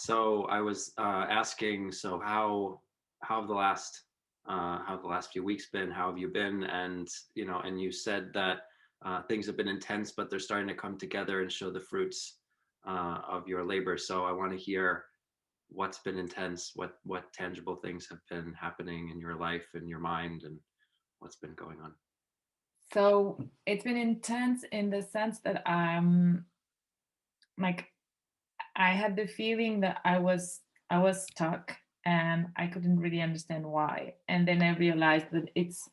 So I was asking, so how have the last few weeks been? How have you been? And and you said that things have been intense, but they're starting to come together and show the fruits of your labor. So I want to hear what's been intense, what tangible things have been happening in your life and your mind, and what's been going on. So it's been intense in the sense that like I had the feeling that I was stuck and I couldn't really understand why. And then I realized that it's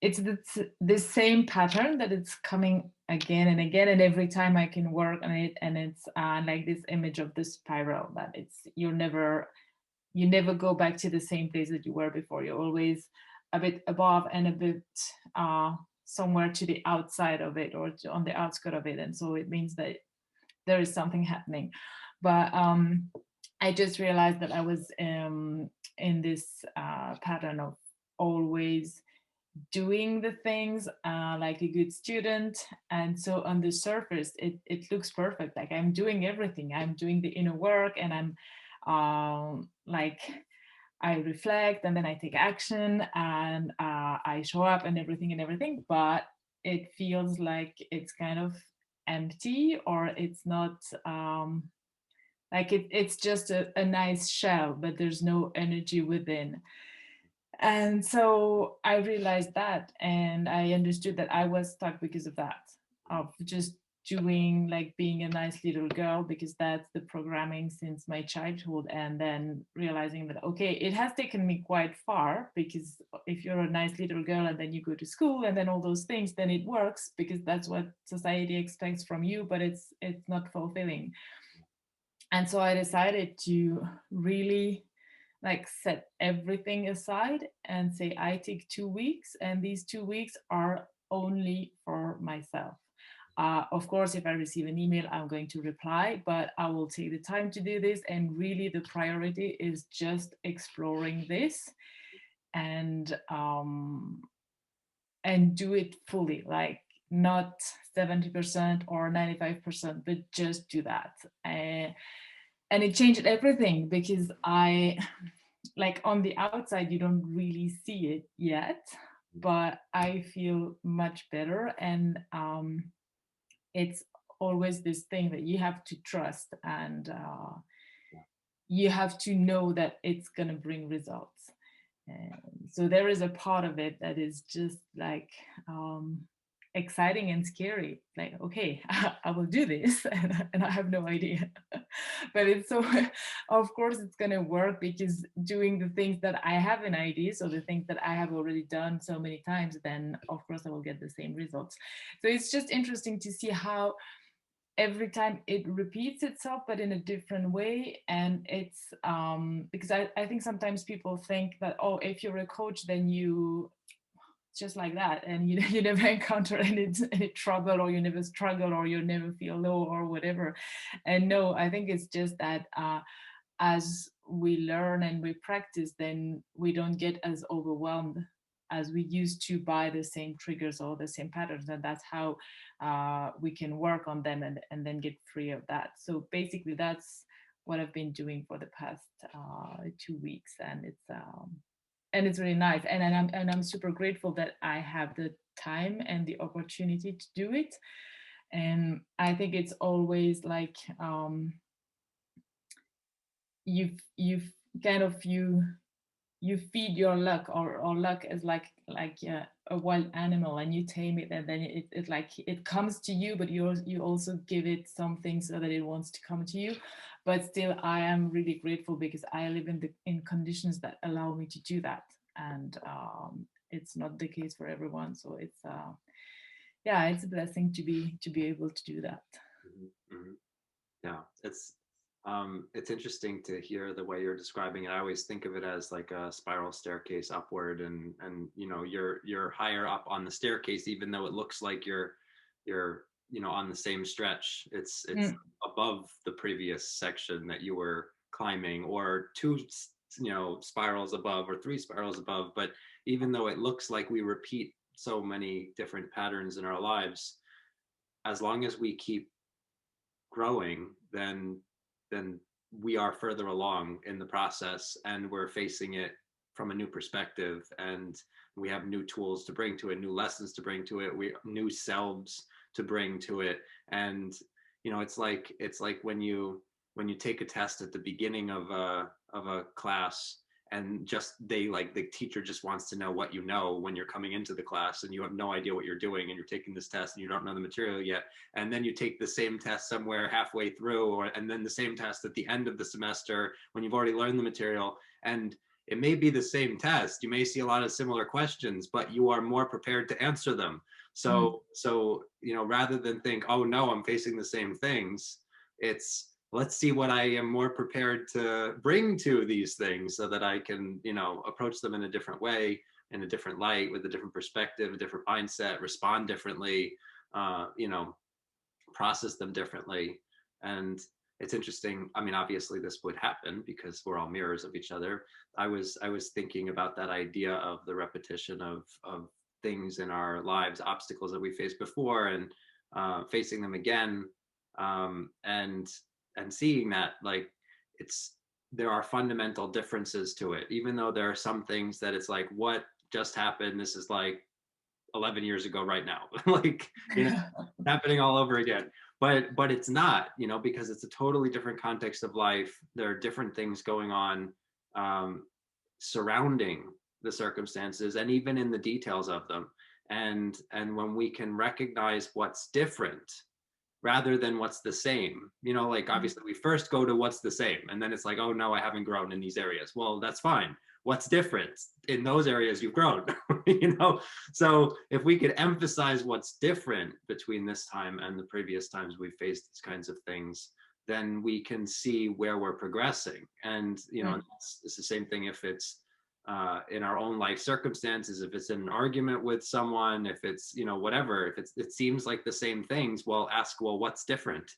the same pattern that it's coming again and again, and every time I can work on it. And it's like this image of the spiral, that it's you never go back to the same place that you were before. You're always a bit above and a bit uh, somewhere to the outside of it, or on the outskirt of it. And so it means that there is something happening. But I just realized that I was in this pattern of always doing the things like a good student. And so on the surface it looks perfect, like I'm doing everything, I'm doing the inner work, and I'm like I reflect, and then I take action, and I show up and everything, but it feels like it's kind of empty, or it's not like it's just a nice shell, but there's no energy within. And so I realized that, and I understood that I was stuck because of that, of just doing, like, being a nice little girl, because that's the programming since my childhood. And then realizing that, okay, it has taken me quite far, because if you're a nice little girl and then you go to school and then all those things, then it works because that's what society expects from you, but it's not fulfilling. And so I decided to really, like, set everything aside and say I take 2 weeks, and these 2 weeks are only for myself. Of course, if I receive an email, I'm going to reply, but I will take the time to do this. And really, the priority is just exploring this, and do it fully, like not 70% or 95%, but just do that. And it changed everything, because I, like, on the outside you don't really see it yet, but I feel much better. And it's always this thing that you have to trust, and you have to know that it's going to bring results. And so there is a part of it that is just like exciting and scary. Like, okay, I will do this, and I have no idea. But it's so, of course, it's going to work, because doing the things that I have an idea, so the things that I have already done so many times, then of course I will get the same results. So it's just interesting to see how every time it repeats itself, but in a different way. And it's because I think sometimes people think that, oh, if you're a coach, then you just like that, and you, you never encounter any trouble, or you never struggle, or you never feel low, or whatever. And no, I think it's just that as we learn and we practice, then we don't get as overwhelmed as we used to by the same triggers or the same patterns. And that's how we can work on them, and then get free of that. So basically that's what I've been doing for the past 2 weeks. And it's really nice. And I'm super grateful that I have the time and the opportunity to do it. And I think it's always like you've kind of you feed your luck, or luck is like a wild animal, and you tame it, and then it like it comes to you, but you also give it something so that it wants to come to you. But still, I am really grateful, because I live in conditions that allow me to do that. And it's not the case for everyone. So it's yeah, it's a blessing to be able to do that. Mhm, mhm. Yeah, it's interesting to hear the way you're describing it. I always think of it as like a spiral staircase upward, and you're higher up on the staircase, even though it looks like you're on the same stretch. It's Mm. above the previous section that you were climbing, or two spirals above, or three spirals above. But even though it looks like we repeat so many different patterns in our lives, as long as we keep growing, then we are further along in the process and we're facing it from a new perspective, and we have new tools to bring to it, new lessons to bring to it, we new selves to bring to it. And it's like when you take a test at the beginning of a class, and just they like the teacher just wants to know what you know when you're coming into the class, and you have no idea what you're doing, and you're taking this test and you don't know the material yet, and then you take the same test somewhere halfway through, and then the same test at the end of the semester when you've already learned the material. And it may be the same test, you may see a lot of similar questions, but you are more prepared to answer them. Mm. So rather than think, oh no, I'm facing the same things, it's let's see what I am more prepared to bring to these things so that I can, approach them in a different way, in a different light, with a different perspective, a different mindset, respond differently, uh, you know, process them differently. And it's interesting. I mean, obviously this would happen because we're all mirrors of each other. I was thinking about that idea of the repetition of things in our lives, obstacles that we faced before, and facing them again, and seeing that, like, it's there are fundamental differences to it, even though there are some things that it's like, what just happened, this is like 11 years ago right now. Like, happening all over again. But it's not, because it's a totally different context of life. There are different things going on, um, surrounding the circumstances, and even in the details of them. And when we can recognize what's different rather than what's the same, like, obviously we first go to what's the same, and then it's like, oh no, I haven't grown in these areas. Well, that's fine. What's different? In those areas you've grown. So if we could emphasize what's different between this time and the previous times we've faced these kinds of things, then we can see where we're progressing. And Mm. it's the same thing if it's in our own life circumstances, if it's in an argument with someone, if it's, whatever, if it seems like the same things, well, ask, well, what's different?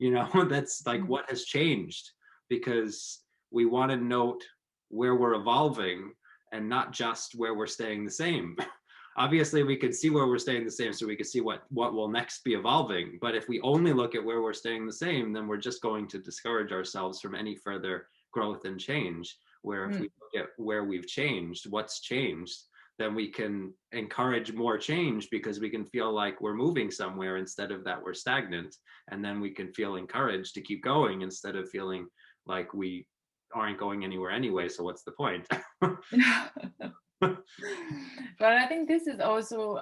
That's like, Mm. what has changed? Because we want to note where we're evolving and not just where we're staying the same. Obviously we could see where we're staying the same so we could see what will next be evolving, but if we only look at where we're staying the same, then we're just going to discourage ourselves from any further growth and change. Where if Mm. we look at where we've changed, what's changed, then we can encourage more change, because we can feel like we're moving somewhere instead of that we're stagnant. And then we can feel encouraged to keep going instead of feeling like we aren't going anywhere anyway, so what's the point? But I think this is also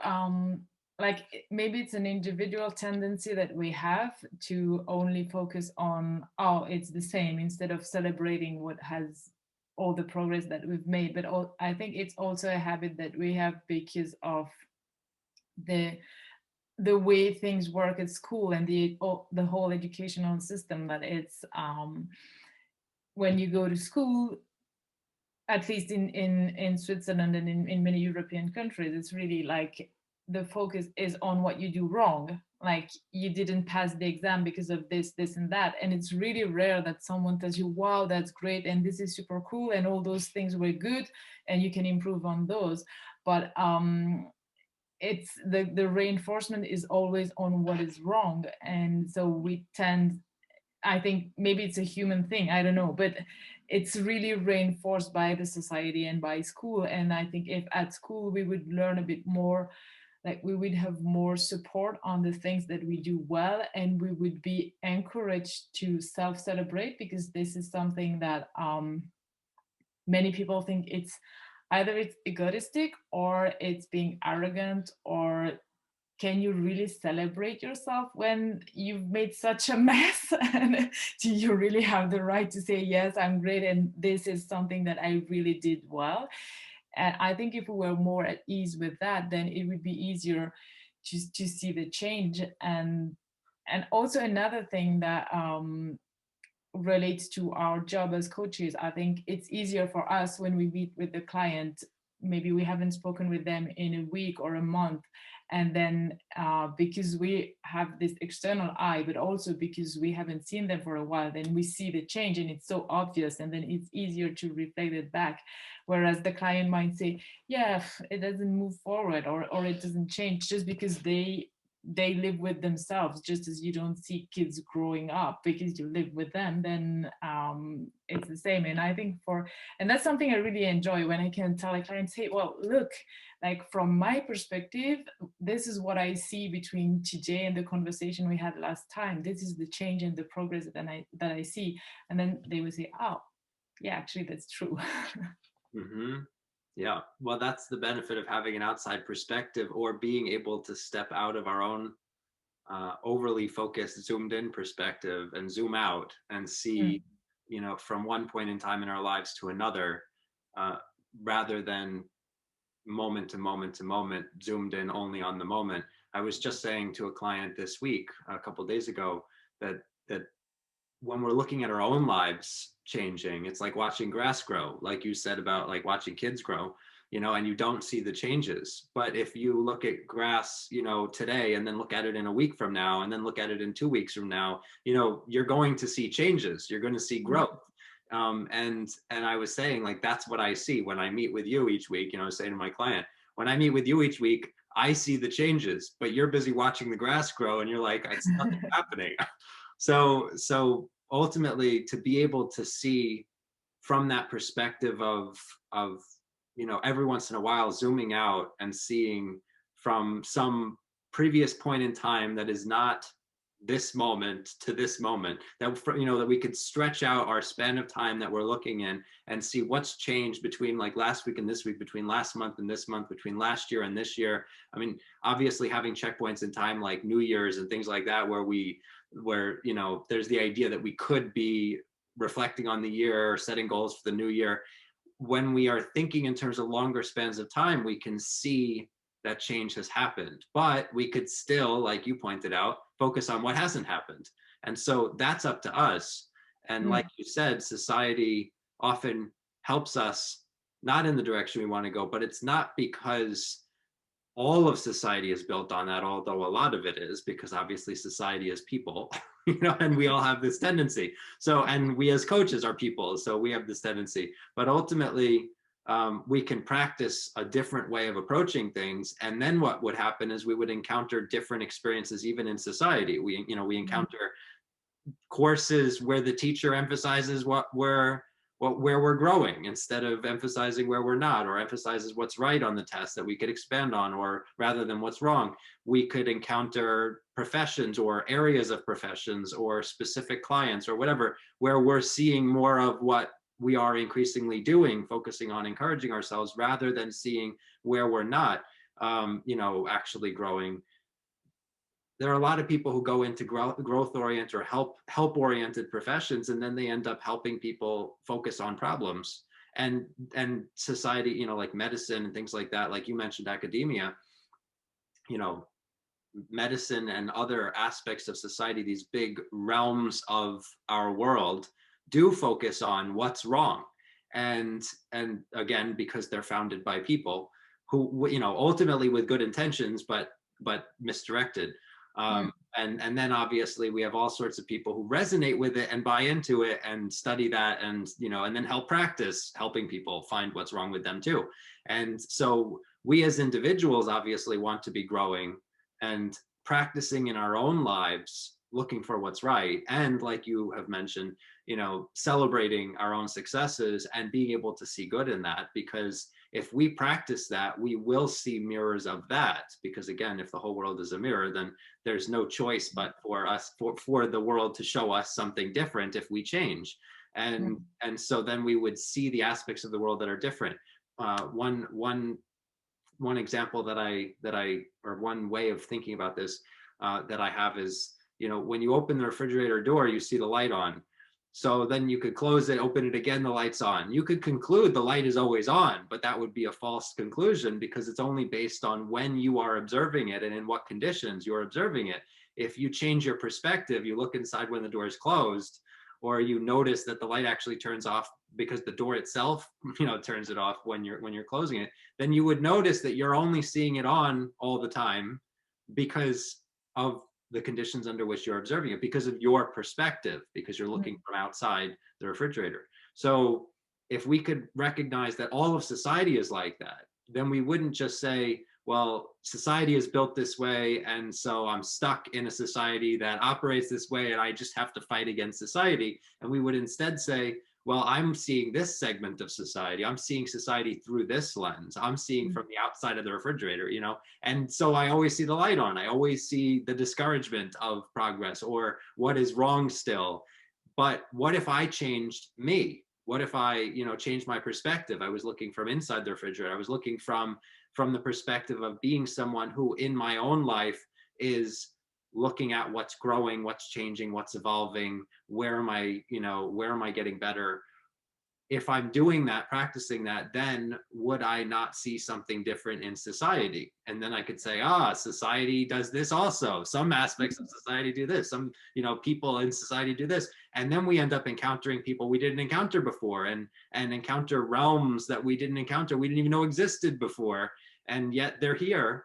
like maybe it's an individual tendency that we have to only focus on, oh, it's the same, instead of celebrating what has all the progress that we've made. But I think it's also a habit that we have because of the the way things work at school and the whole educational system, that it's when you go to school, at least in Switzerland and in many European countries, it's really like the focus is on what you do wrong. Like, you didn't pass the exam because of this, this, and that. And it's really rare that someone tells you, wow, that's great, and this is super cool, and all those things were good, and you can improve on those. But it's the reinforcement is always on what is wrong. And so we tend, I think maybe it's a human thing, I don't know, but it's really reinforced by the society and by school. And I think if at school we would learn a bit more, like we would have more support on the things that we do well, and we would be encouraged to self-celebrate, because this is something that many people think it's either it's egoistic or it's being arrogant, or can you really celebrate yourself when you've made such a mess? And do you really have the right to say, yes, I'm great, and this is something that I really did well? And I think if we were more at ease with that, then it would be easier to see the change. And also another thing that relates to our job as coaches, I think it's easier for us when we meet with the client. Maybe we haven't spoken with them in a week or a month, and then because we have this external eye, but also because we haven't seen them for a while, then we see the change and it's so obvious, and then it's easier to reflect it back. Whereas the client might say, yeah, it doesn't move forward, or it doesn't change, just because they they live with themselves, just as you don't see kids growing up because you live with them, then it's the same. And I think and that's something I really enjoy, when I can tell a client, say, well, look, like from my perspective, this is what I see between today and the conversation we had last time. This is the change and the progress that I see. And then they will say, oh, yeah, actually that's true. Mm-hmm. Yeah. Well, that's the benefit of having an outside perspective, or being able to step out of our own overly focused, zoomed in perspective and zoom out and see, Mm, from one point in time in our lives to another, uh, rather than moment to moment to moment, zoomed in only on the moment. I was just saying to a client this week, a couple of days ago, that when we're looking at our own lives changing, it's like watching grass grow, like you said about like watching kids grow, and you don't see the changes. But if you look at grass, today, and then look at it in a week from now, and then look at it in 2 weeks from now, you're going to see changes. You're going to see mm, growth. And I was saying, like, that's what I see when I meet with you each week. I was saying to my client, when I meet with you each week, I see the changes, but you're busy watching the grass grow, and you're like, it's nothing happening. So ultimately, to be able to see from that perspective of every once in a while zooming out and seeing from some previous point in time that is not this moment to this moment, that we could stretch out our span of time that we're looking in and see what's changed between like last week and this week, between last month and this month, between last year and this year. I mean, obviously having checkpoints in time like New Year's and things like that, where there's the idea that we could be reflecting on the year or setting goals for the new year. When we are thinking in terms of longer spans of time, we can see that change has happened, but we could still, like you pointed out, focus on what hasn't happened. And so that's up to us. And like mm, you said, society often helps us not in the direction we want to go, but it's not because all of society is built on that, although a lot of it is, because obviously society is people, and we all have this tendency. So, and we as coaches are people, so we have this tendency. But ultimately, we can practice a different way of approaching things, and then what would happen is we would encounter different experiences, even in society. We mm, encounter courses where the teacher emphasizes where we're growing instead of emphasizing where we're not, or emphasizes what's right on the test that we could expand on, or rather than what's wrong. We could encounter professions or areas of professions or specific clients or whatever, where we're seeing more of what we are increasingly doing, focusing on encouraging ourselves rather than seeing where we're not actually growing. There are a lot of people who go into growth oriented or help oriented professions, and then they end up helping people focus on problems. And society, like medicine and things like that, like you mentioned academia, you know medicine and other aspects of society, these big realms of our world, do focus on what's wrong. And again, because they're founded by people who, ultimately with good intentions, but misdirected. mm, And then obviously we have all sorts of people who resonate with it and buy into it and study that, and then help practice helping people find what's wrong with them too. And so we as individuals obviously want to be growing and practicing in our own lives, looking for what's right, and like you have mentioned, celebrating our own successes and being able to see good in that. Because if we practice that, we will see mirrors of that. Because again, if the whole world is a mirror, then there's no choice but for us, for the world to show us something different if we change. and mm, and so then we would see the aspects of the world that are different. One example or one way of thinking about this that I have is, when you open the refrigerator door, you see the light on. So then you could close it, open it again, the light's on. You could conclude the light is always on, but that would be a false conclusion, because it's only based on when you are observing it and in what conditions you're observing it. If you change your perspective, you look inside when the door is closed, or you notice that the light actually turns off because the door itself, turns it off when you're closing it, then you would notice that you're only seeing it on all the time because of the conditions under which you're observing it, because of your perspective, because you're looking mm, from outside the refrigerator. So if we could recognize that all of society is like that, then we wouldn't just say, well, society is built this way, and so I'm stuck in a society that operates this way, and I just have to fight against society. And we would instead say, well, I'm seeing this segment of society. I'm seeing society through this lens. I'm seeing from the outside of the refrigerator, and so I always see the light on. I always see the discouragement of progress or what is wrong still. But what if I changed me? What if I, changed my perspective? I was looking from inside the refrigerator. I was looking from the perspective of being someone who in my own life is looking at what's growing, what's changing, what's evolving, where am I getting better? If I'm doing that, practicing that, then would I not see something different in society? And then I could say, society does this also. Some aspects of society do this. Some, people in society do this. And then we end up encountering people we didn't encounter before, and encounter realms that we didn't encounter, we didn't even know existed before. And yet they're here.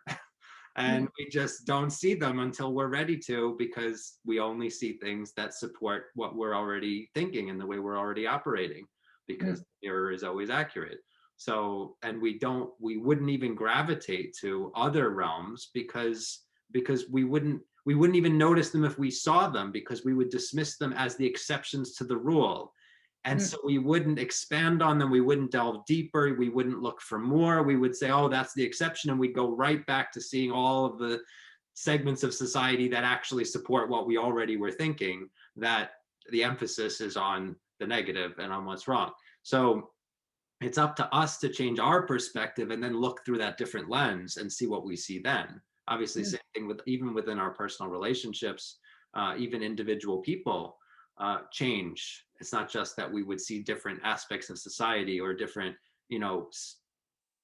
And we just don't see them until we're ready to, because we only see things that support what we're already thinking and the way we're already operating, because the mirror is always accurate. So, and we wouldn't even gravitate to other realms because we wouldn't even notice them if we saw them, because we would dismiss them as the exceptions to the rule. And so we wouldn't expand on them. We wouldn't delve deeper. We wouldn't look for more. We would say, oh, that's the exception. And we'd go right back to seeing all of the segments of society that actually support what we already were thinking, that the emphasis is on the negative and on what's wrong. So it's up to us to change our perspective and then look through that different lens and see what we see then. Obviously, same thing even within our personal relationships, even individual people change. It's not just that we would see different aspects of society or different,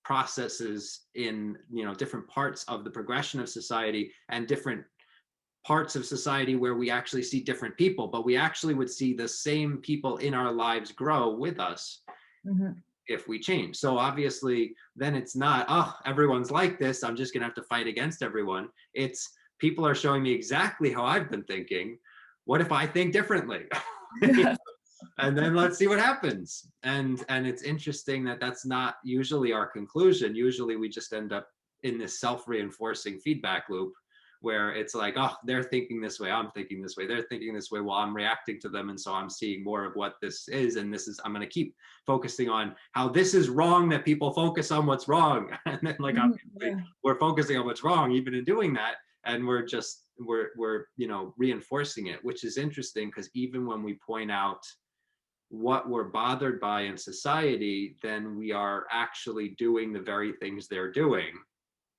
processes in, different parts of the progression of society, and different parts of society where we actually see different people, but we actually would see the same people in our lives grow with us if we change. So obviously, then it's not, oh, everyone's like this, I'm just gonna have to fight against everyone. It's people are showing me exactly how I've been thinking. What if I think differently? And then let's see what happens. And it's interesting that that's not usually our conclusion. Usually we just end up in this self-reinforcing feedback loop where it's like, oh, they're thinking this way, I'm thinking this way, they're thinking this way, well, I'm reacting to them, and so I'm seeing more of what this is, and I'm going to keep focusing on how this is wrong, that people focus on what's wrong. And then we're focusing on what's wrong even in doing that, and we're reinforcing it, which is interesting, because even when we point out what we're bothered by in society, then we are actually doing the very things they're doing,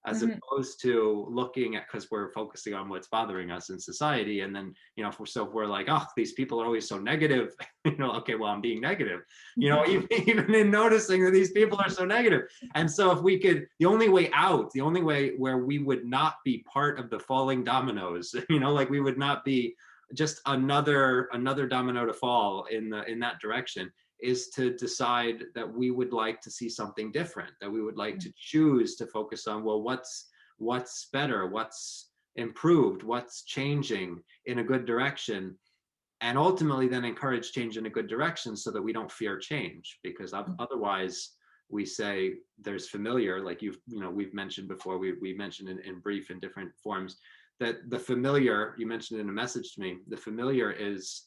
as opposed to looking at, because we're focusing on what's bothering us in society. And then, if we're like, oh, these people are always so negative, okay, well, I'm being negative, even in noticing that these people are so negative. And so if we could, the only way where we would not be part of the falling dominoes, we would not be just another domino to fall in that direction, is to decide that we would like to see something different, that we would like to choose to focus on, well, what's better, what's improved, what's changing in a good direction, and ultimately then encourage change in a good direction, so that we don't fear change. Because otherwise we say there's familiar, like we've mentioned before, we mentioned in brief in different forms, that the familiar, you mentioned in a message to me, the familiar is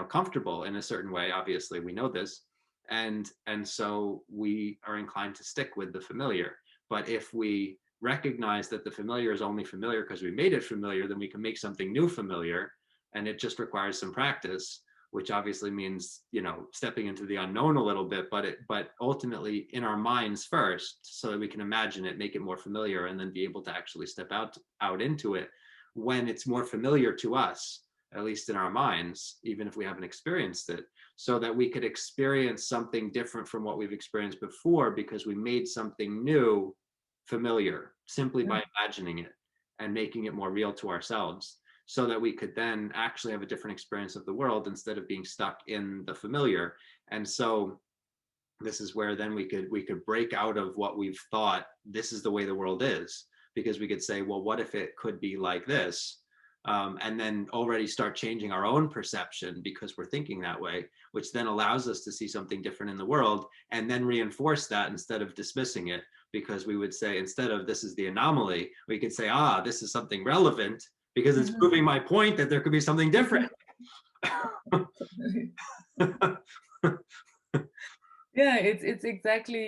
comfortable in a certain way. Obviously, we know this, and so we are inclined to stick with the familiar. But if we recognize that the familiar is only familiar because we made it familiar, then we can make something new familiar, and it just requires some practice, which obviously means stepping into the unknown a little bit, but ultimately in our minds first, so that we can imagine it, make it more familiar, and then be able to actually step out into it when it's more familiar to us, at least in our minds, even if we haven't experienced it, so that we could experience something different from what we've experienced before, because we made something new familiar simply by imagining it and making it more real to ourselves, so that we could then actually have a different experience of the world instead of being stuck in the familiar. And so this is where then we could break out of what we've thought this is the way the world is, because we could say, well, what if it could be like this? And then already start changing our own perception, because we're thinking that way, which then allows us to see something different in the world, and then reinforce that instead of dismissing it. because we would say, instead of this is the anomaly, we could say, ah, this is something relevant because it's Mhm. proving my point that there could be something different. Yeah, it's exactly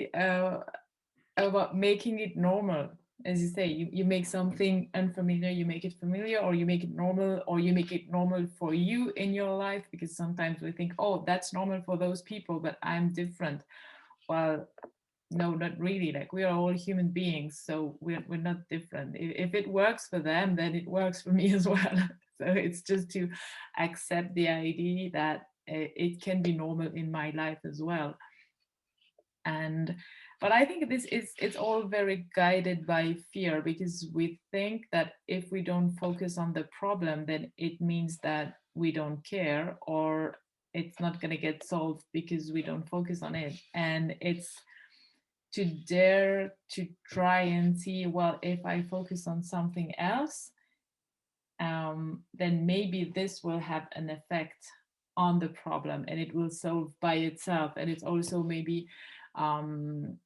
about making it normal. As you say, you make something unfamiliar, you make it familiar, or you make it normal, or you make it normal for you in your life, because sometimes we think, oh, that's normal for those people, but I'm different. Well, no, not really. Like, we are all human beings, so we're not different. If it works for them, then it works for me as well. So it's just to accept the idea that it can be normal in my life as well. And but I think it's all very guided by fear, because we think that if we don't focus on the problem, then it means that we don't care, or it's not going to get solved because we don't focus on it. And it's to dare to try and see, well, if I focus on something else, then maybe this will have an effect on the problem and it will solve by itself. And it's also maybe um,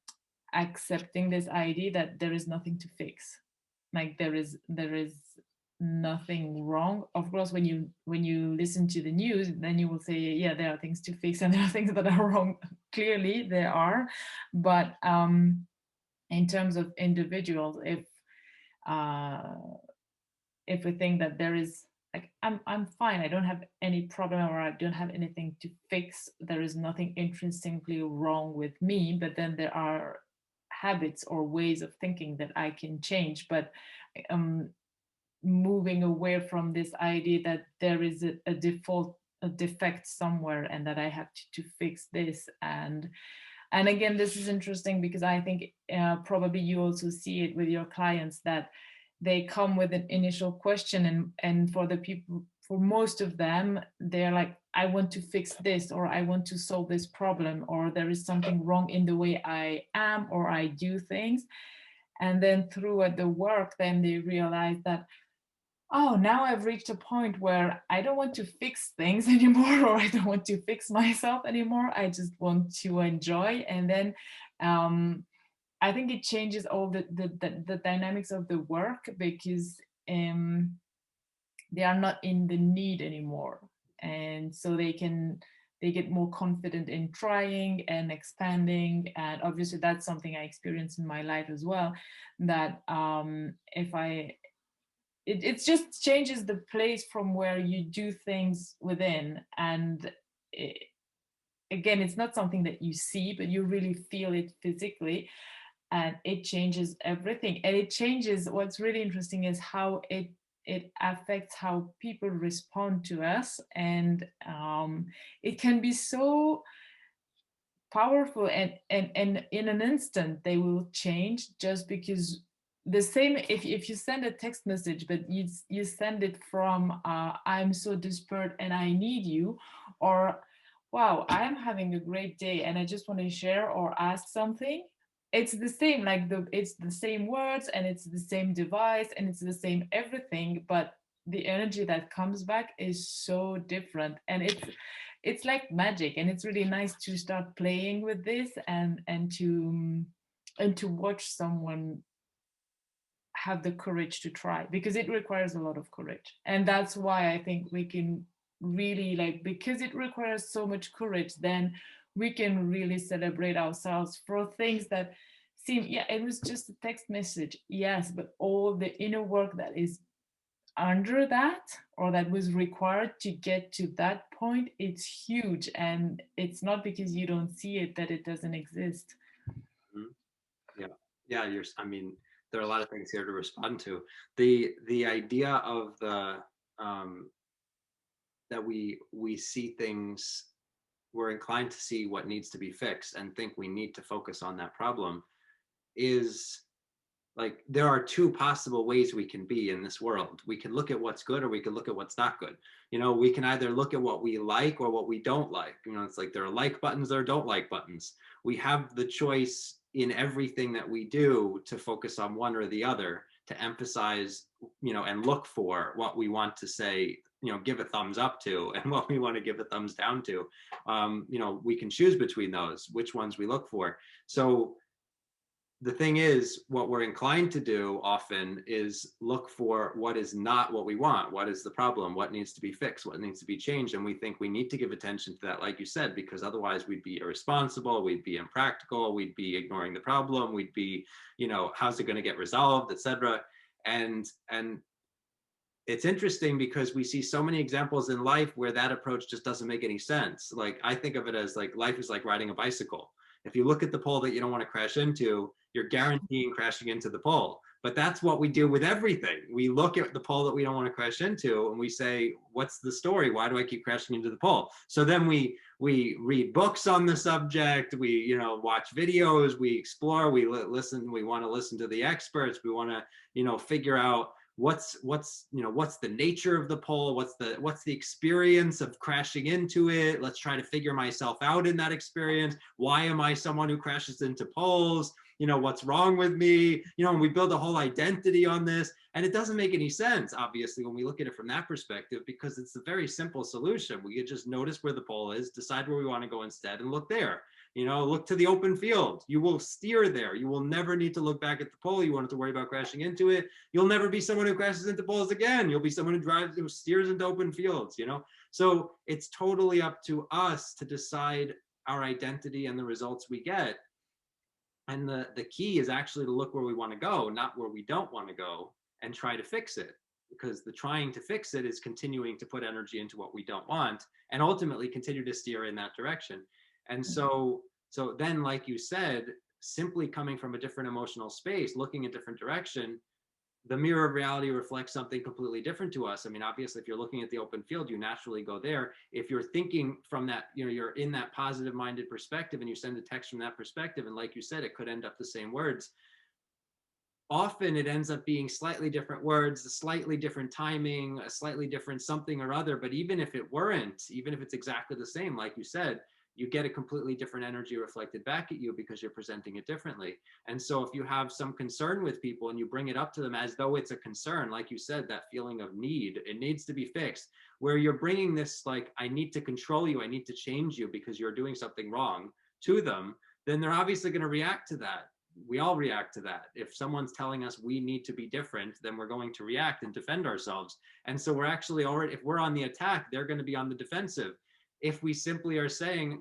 accepting this idea that there is nothing to fix. Like, there is nothing wrong. Of course, when you listen to the news, then you will say, yeah, there are things to fix and there are things that are wrong. Clearly there are. But in terms of individuals, uh, if we think that there is, like, I'm fine, I don't have any problem, or I don't have anything to fix, there is nothing intrinsically wrong with me, but then there are habits or ways of thinking that I can change. But um moving away from this idea that there is a default, a defect somewhere, and that I have to fix this. And again, this is interesting because I think probably you also see it with your clients, that they come with an initial question, and for the people, for most of them, they're like, I want to fix this, or I want to solve this problem, or there is something wrong in the way I am or I do things. And then throughout the work, then they realize that, oh, now I've reached a point where I don't want to fix things anymore, or I don't want to fix myself anymore. I just want to enjoy. And then um, I think it changes all the dynamics of the work, because um, they are not in the need anymore. And so they get more confident in trying and expanding. And obviously that's something I experienced in my life as well, that if I it just changes the place from where you do things within. And it, again, it's not something that you see, but you really feel it physically, and it changes everything. And it changes, what's really interesting is how it affects how people respond to us. And it can be so powerful, and in an instant they will change, just because the same, if you send a text message, but you send it from I'm so desperate and I need you, or wow, I'm having a great day and I just want to share or ask something. It's the same, like it's the same words, and it's the same device, and it's the same everything, but the energy that comes back is so different. And it's like magic, and it's really nice to start playing with this, and to watch someone have the courage to try, because it requires a lot of courage. And that's why I think we can really, like, because it requires so much courage, then we can really celebrate ourselves for things that seem, yeah, it was just a text message, yes, but all the inner work that is under that, or that was required to get to that point, it's huge. And it's not because you don't see it that it doesn't exist. Mhm. Yeah, yeah. I mean, there are a lot of things here to respond to. The idea of the um, that we see things, we're inclined to see what needs to be fixed and think we need to focus on that problem, is like, there are two possible ways we can be in this world. We can look at what's good, or we can look at what's not good. We can either look at what we like or what we don't like. It's like, there are like buttons, there are don't like buttons. We have the choice in everything that we do to focus on one or the other, to emphasize, and look for what we want to say, give a thumbs up to, and what we want to give a thumbs down to. We can choose between those, which ones we look for. So the thing is, what we're inclined to do often is look for what is not what we want. What is the problem? What needs to be fixed? What needs to be changed? And we think we need to give attention to that, like you said, because otherwise we'd be irresponsible, we'd be impractical, we'd be ignoring the problem, we'd be, how's it going to get resolved, etc. And it's interesting because we see so many examples in life where that approach just doesn't make any sense. Like, I think of it as like life is like riding a bicycle. If you look at the pole that you don't want to crash into, you're guaranteeing crashing into the pole. But that's what we do with everything. We look at the pole that we don't want to crash into and we say, what's the story? Why do I keep crashing into the pole? So then we read books on the subject, we watch videos, we explore, we listen, we want to listen to the experts, we want to figure out what's the nature of the pole, what's the experience of crashing into it. Let's try to figure myself out in that experience. Why am I someone who crashes into poles? What's wrong with me? And we build a whole identity on this, and it doesn't make any sense, obviously, when we look at it from that perspective, because it's a very simple solution. We could just notice where the pole is, decide where we want to go instead, and look there. Look to the open field. You will steer there. You will never need to look back at the pole. You won't have to worry about crashing into it. You'll never be someone who crashes into poles again. You'll be someone who steers into open fields, So it's totally up to us to decide our identity and the results we get. And the key is actually to look where we want to go, not where we don't want to go, and try to fix it. Because the trying to fix it is continuing to put energy into what we don't want and ultimately continue to steer in that direction. And so then, like you said, simply coming from a different emotional space, looking a different direction, the mirror of reality reflects something completely different to us. I mean, obviously, if you're looking at the open field, you naturally go there. If you're thinking from that, you're in that positive minded perspective and you send a text from that perspective, and like you said, it could end up the same words. Often it ends up being slightly different words, a slightly different timing, a slightly different something or other. But even if it weren't, even if it's exactly the same, like you said, you get a completely different energy reflected back at you because you're presenting it differently. And so if you have some concern with people and you bring it up to them as though it's a concern, like you said, that feeling of need, it needs to be fixed, where you're bringing this, like, I need to control you, I need to change you because you're doing something wrong to them, then they're obviously going to react to that. We all react to that. If someone's telling us we need to be different, then we're going to react and defend ourselves. And so we're actually already, if we're on the attack, they're going to be on the defensive. If we simply are saying,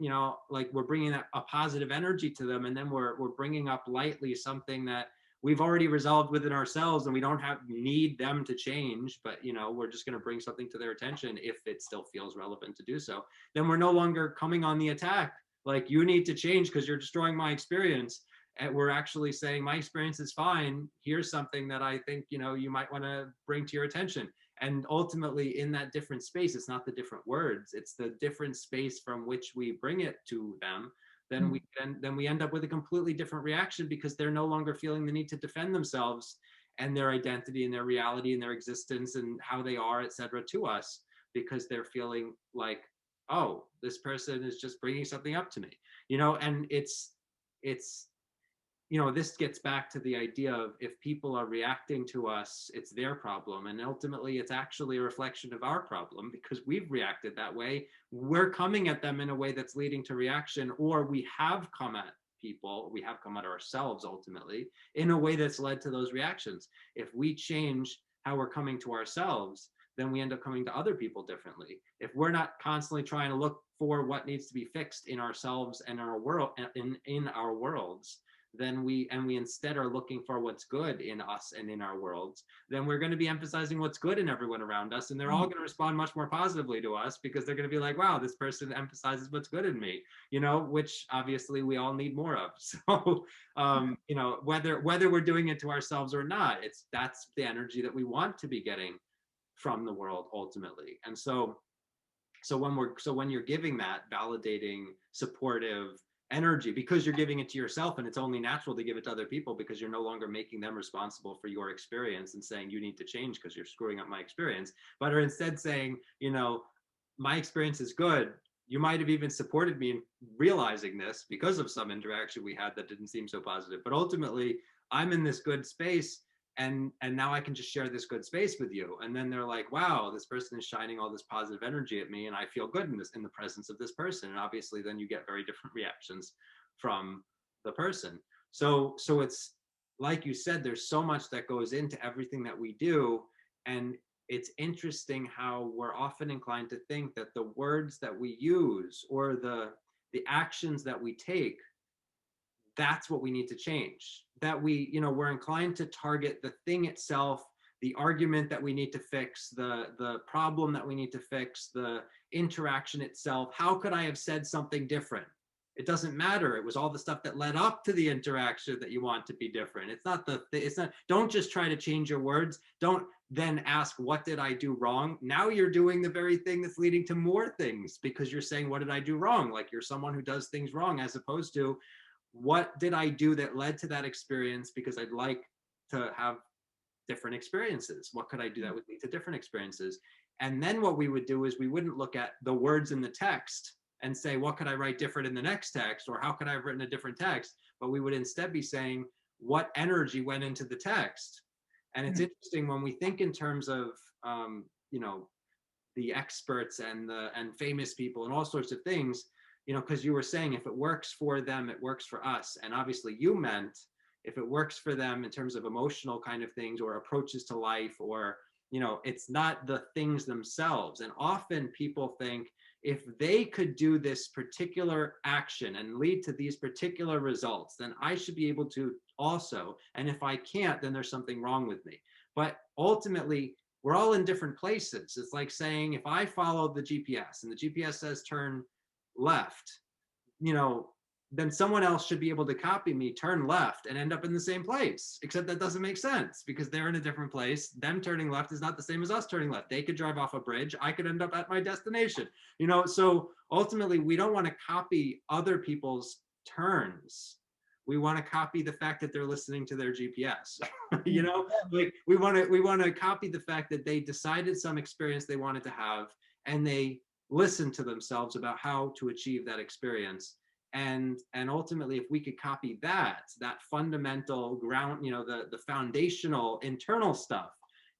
like, we're bringing a positive energy to them, and then we're bringing up lightly something that we've already resolved within ourselves, and we don't need them to change, but we're just going to bring something to their attention if it still feels relevant to do so, then we're no longer coming on the attack. Like, you need to change because you're destroying my experience. And we're actually saying, my experience is fine. Here's something that I think, you might want to bring to your attention. And ultimately, in that different space, it's not the different words, it's the different space from which we bring it to them. Then we end up with a completely different reaction, because they're no longer feeling the need to defend themselves and their identity and their reality and their existence and how they are, etc., to us, because they're feeling like, oh, this person is just bringing something up to me, and it's this gets back to the idea of, if people are reacting to us, it's their problem. And ultimately, it's actually a reflection of our problem, because we've reacted that way. We're coming at them in a way that's leading to reaction, or we have come at people, we have come at ourselves ultimately in a way that's led to those reactions. If we change how we're coming to ourselves, then we end up coming to other people differently. If we're not constantly trying to look for what needs to be fixed in ourselves and our world, in our worlds, then we instead are looking for what's good in us and in our worlds, then we're going to be emphasizing what's good in everyone around us, and they're all going to respond much more positively to us, because they're going to be like, wow, this person emphasizes what's good in me, which obviously we all need more of. So whether we're doing it to ourselves or not, that's the energy that we want to be getting from the world ultimately. And so when you're giving that validating, supportive energy, because you're giving it to yourself, and it's only natural to give it to other people, because you're no longer making them responsible for your experience and saying you need to change because you're screwing up my experience, but are instead saying, my experience is good. You might have even supported me in realizing this because of some interaction we had that didn't seem so positive, but ultimately I'm in this good space, and now I can just share this good space with you. And then they're like, wow, this person is shining all this positive energy at me, and I feel good in the presence of this person. And obviously then you get very different reactions from the person. So it's like you said, there's so much that goes into everything that we do. And it's interesting how we're often inclined to think that the words that we use or the actions that we take, that's what we need to change. That we're inclined to target the thing itself, the argument that we need to fix, the problem that we need to fix, the interaction itself. How could I have said something different? It doesn't matter. It was all the stuff that led up to the interaction that you want to be different. It's not, don't just try to change your words. Don't then ask, what did I do wrong? Now you're doing the very thing that's leading to more things, because you're saying, what did I do wrong? Like you're someone who does things wrong, as opposed to, what did I do that led to that experience? Because I'd like to have different experiences. What could I do that would lead to different experiences? And then what we would do is we wouldn't look at the words in the text and say, what could I write different in the next text? Or how could I have written a different text? But we would instead be saying, what energy went into the text? And it's interesting when we think in terms of, you know, the experts and famous people and all sorts of things, you know, because you were saying, if it works for them, it works for us. And obviously you meant, if it works for them in terms of emotional kind of things or approaches to life, or, you know, it's not the things themselves. And often people think, if they could do this particular action and lead to these particular results, then I should be able to also. And if I can't, then there's something wrong with me. But ultimately, we're all in different places. It's like saying, if I follow the GPS and the GPS says turn left, you know, then someone else should be able to copy me, turn left, and end up in the same place. Except that doesn't make sense, because they're in a different place. Them turning left is not the same as us turning left. They could drive off a bridge. I could end up at my destination. You know, so ultimately, we don't want to copy other people's turns. We want to copy the fact that they're listening to their GPS. You know, like we want to copy the fact that they decided some experience they wanted to have, and they listen to themselves about how to achieve that experience. And ultimately, if we could copy that fundamental ground, you know, the foundational internal stuff,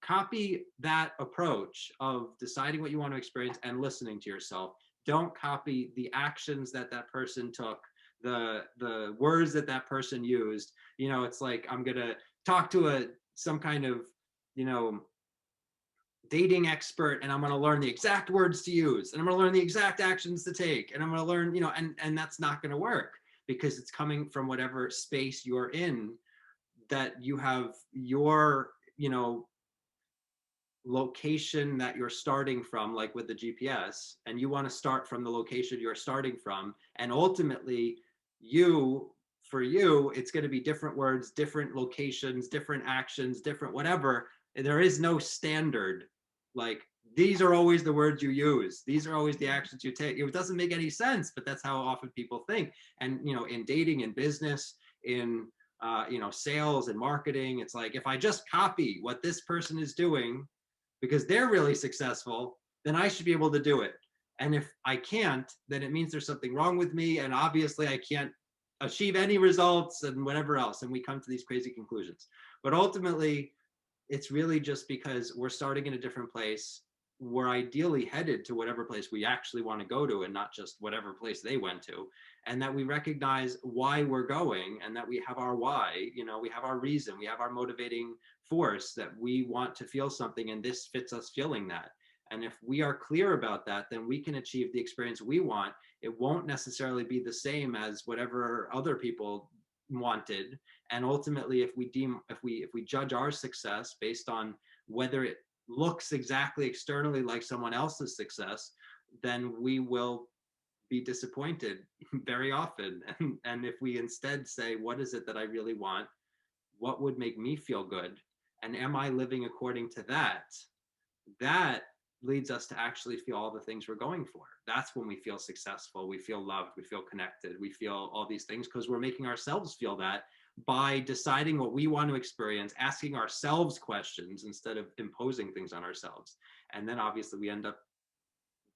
copy that approach of deciding what you want to experience and listening to yourself. Don't copy the actions that that person took, the words that that person used. You know, it's like, I'm gonna talk to some kind of, you know, dating expert, and I'm going to learn the exact words to use, and I'm going to learn the exact actions to take, and I'm going to learn, you know, and that's not going to work, because it's coming from whatever space you're in, that you have your, you know, location that you're starting from, like with the GPS, and you want to start from the location you're starting from. And ultimately, for you, it's going to be different words, different locations, different actions, different whatever. There is no standard, like, these are always the words you use, these are always the actions you take. It doesn't make any sense, but that's how often people think. And, you know, in dating, in business, in you know, sales and marketing, it's like, if I just copy what this person is doing because they're really successful, then I should be able to do it. And if I can't, then it means there's something wrong with me, and obviously I can't achieve any results and whatever else. And we come to these crazy conclusions. But ultimately, it's really just because we're starting in a different place. We're ideally headed to whatever place we actually want to go to, and not just whatever place they went to. And that we recognize why we're going, and that we have our why, you know, we have our reason, we have our motivating force, that we want to feel something, and this fits us feeling that. And if we are clear about that, then we can achieve the experience we want. It won't necessarily be the same as whatever other people wanted. And ultimately, if we judge our success based on whether it looks exactly externally like someone else's success, then we will be disappointed very often. And if we instead say, what is it that I really want? What would make me feel good? And am I living according to that? That leads us to actually feel all the things we're going for. That's when we feel successful, we feel loved, we feel connected, we feel all these things, because we're making ourselves feel that by deciding what we want to experience, asking ourselves questions instead of imposing things on ourselves. And then obviously we end up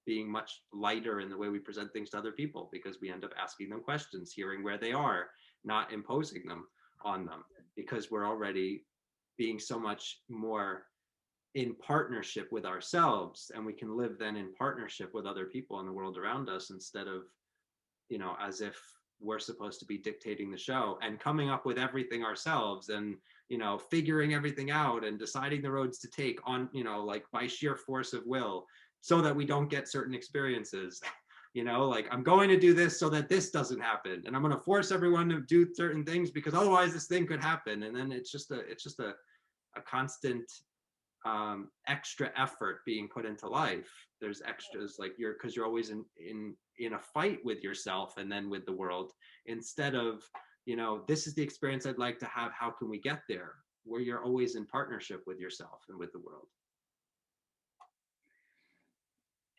being much lighter in the way we present things to other people, because we end up asking them questions, hearing where they are, not imposing them on them, because we're already being so much more in partnership with ourselves, and we can live then in partnership with other people in the world around us, instead of, you know, as if we're supposed to be dictating the show and coming up with everything ourselves, and figuring everything out and deciding the roads to take on, like by sheer force of will, so that we don't get certain experiences. Like, I'm going to do this so that this doesn't happen, and I'm going to force everyone to do certain things because otherwise this thing could happen. And then it's just a constant extra effort being put into life. There's extras, like because you're always in a fight with yourself and then with the world, instead of, this is the experience I'd like to have, how can we get there, where you're always in partnership with yourself and with the world.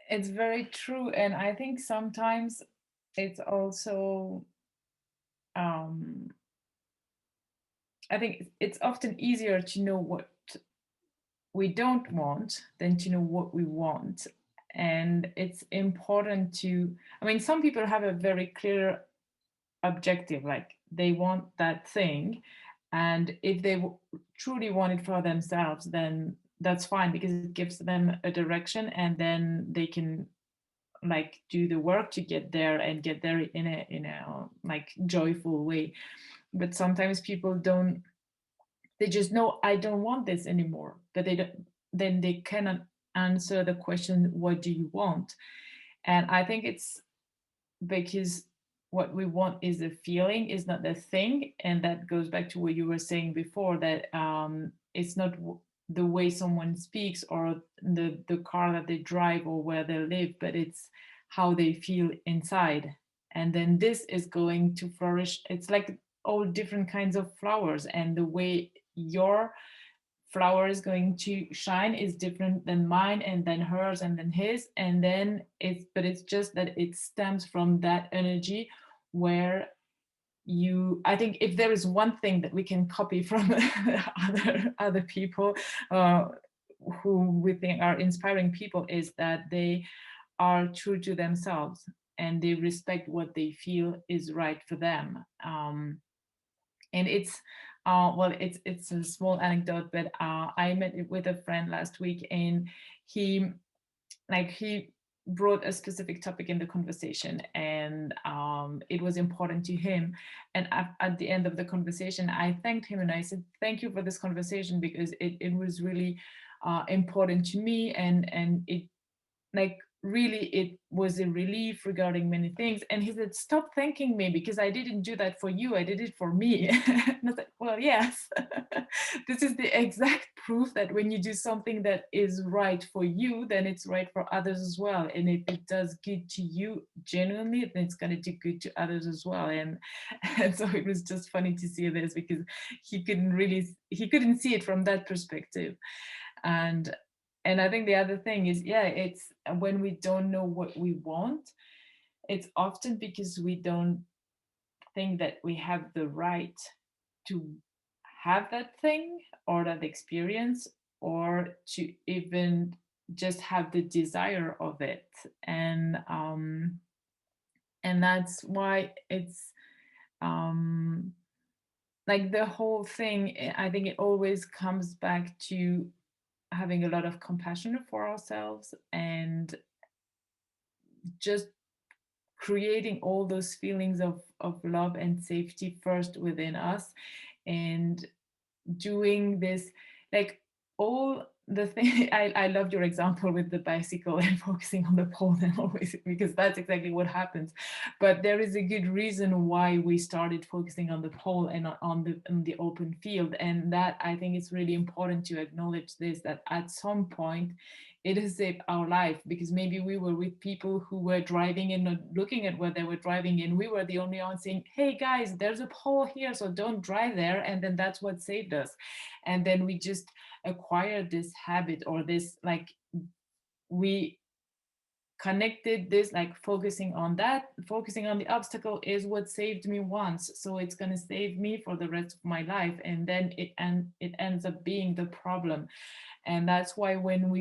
It's very true. And I think sometimes it's also, um, I think it's often easier to know what we don't want than to know what we want. And it's important to, I mean, some people have a very clear objective, like they want that thing. And if they truly want it for themselves, then that's fine, because it gives them a direction, and then they can like do the work to get there and get there in a like joyful way. But sometimes people don't, they just know, I don't want this anymore, but they don't, then they cannot answer the question, what do you want? And I think it's because what we want is a feeling, is not a thing. And that goes back to what you were saying before, that it's not the way someone speaks or the car that they drive or where they live, but it's how they feel inside. And then this is going to flourish. It's like all different kinds of flowers, and the way your flower is going to shine is different than mine, and then hers, and then his. And then it's just that it stems from that energy where you, I think if there is one thing that we can copy from other people uh, who we think are inspiring people, is that they are true to themselves and they respect what they feel is right for them. And it's well, it's a small anecdote, but I met with a friend last week, and he he brought a specific topic in the conversation, and it was important to him. And at the end of the conversation, I thanked him and I said, thank you for this conversation, because it was really important to me, and it like really it was a relief regarding many things. And he said, stop thanking me, because I didn't do that for you, I did it for me. And I said, well, yes. This is the exact proof that when you do something that is right for you, then it's right for others as well. And if it does good to you genuinely, then it's going to do good to others as well. And so it was just funny to see this, because he couldn't see it from that perspective. And I think the other thing is, yeah, it's when we don't know what we want, it's often because we don't think that we have the right to have that thing or that experience, or to even just have the desire of it. And that's why it's um like the whole thing, I think it always comes back to having a lot of compassion for ourselves, and just creating all those feelings of love and safety first within us, and doing this, like all the thing. I loved your example with the bicycle and focusing on the pole, and always, because that's exactly what happens. But there is a good reason why we started focusing on the pole and on the open field. And that, I think it's really important to acknowledge this, that at some point it has saved our life, because maybe we were with people who were driving and not looking at where they were driving, and we were the only ones saying, hey guys, there's a pole here, so don't drive there. And then that's what saved us. And then we just acquired this habit, or this, like, we connected this, like focusing on that, focusing on the obstacle is what saved me once, so it's going to save me for the rest of my life. And then it ends up being the problem. And that's why when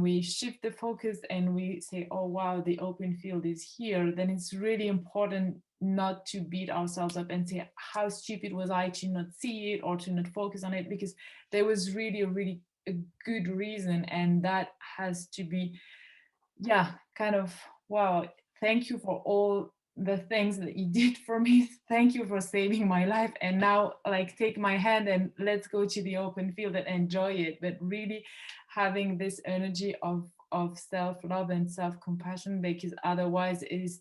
we shift the focus and we say, oh wow, the open field is here, then it's really important not to beat ourselves up and say, how stupid was I to not see it or to not focus on it, because there was really a good reason. And that has to be, yeah, kind of, wow, thank you for all the things that you did for me. Thank you for saving my life. And now, like, take my hand and let's go to the open field and enjoy it. But really having this energy of self-love and self-compassion, because otherwise it's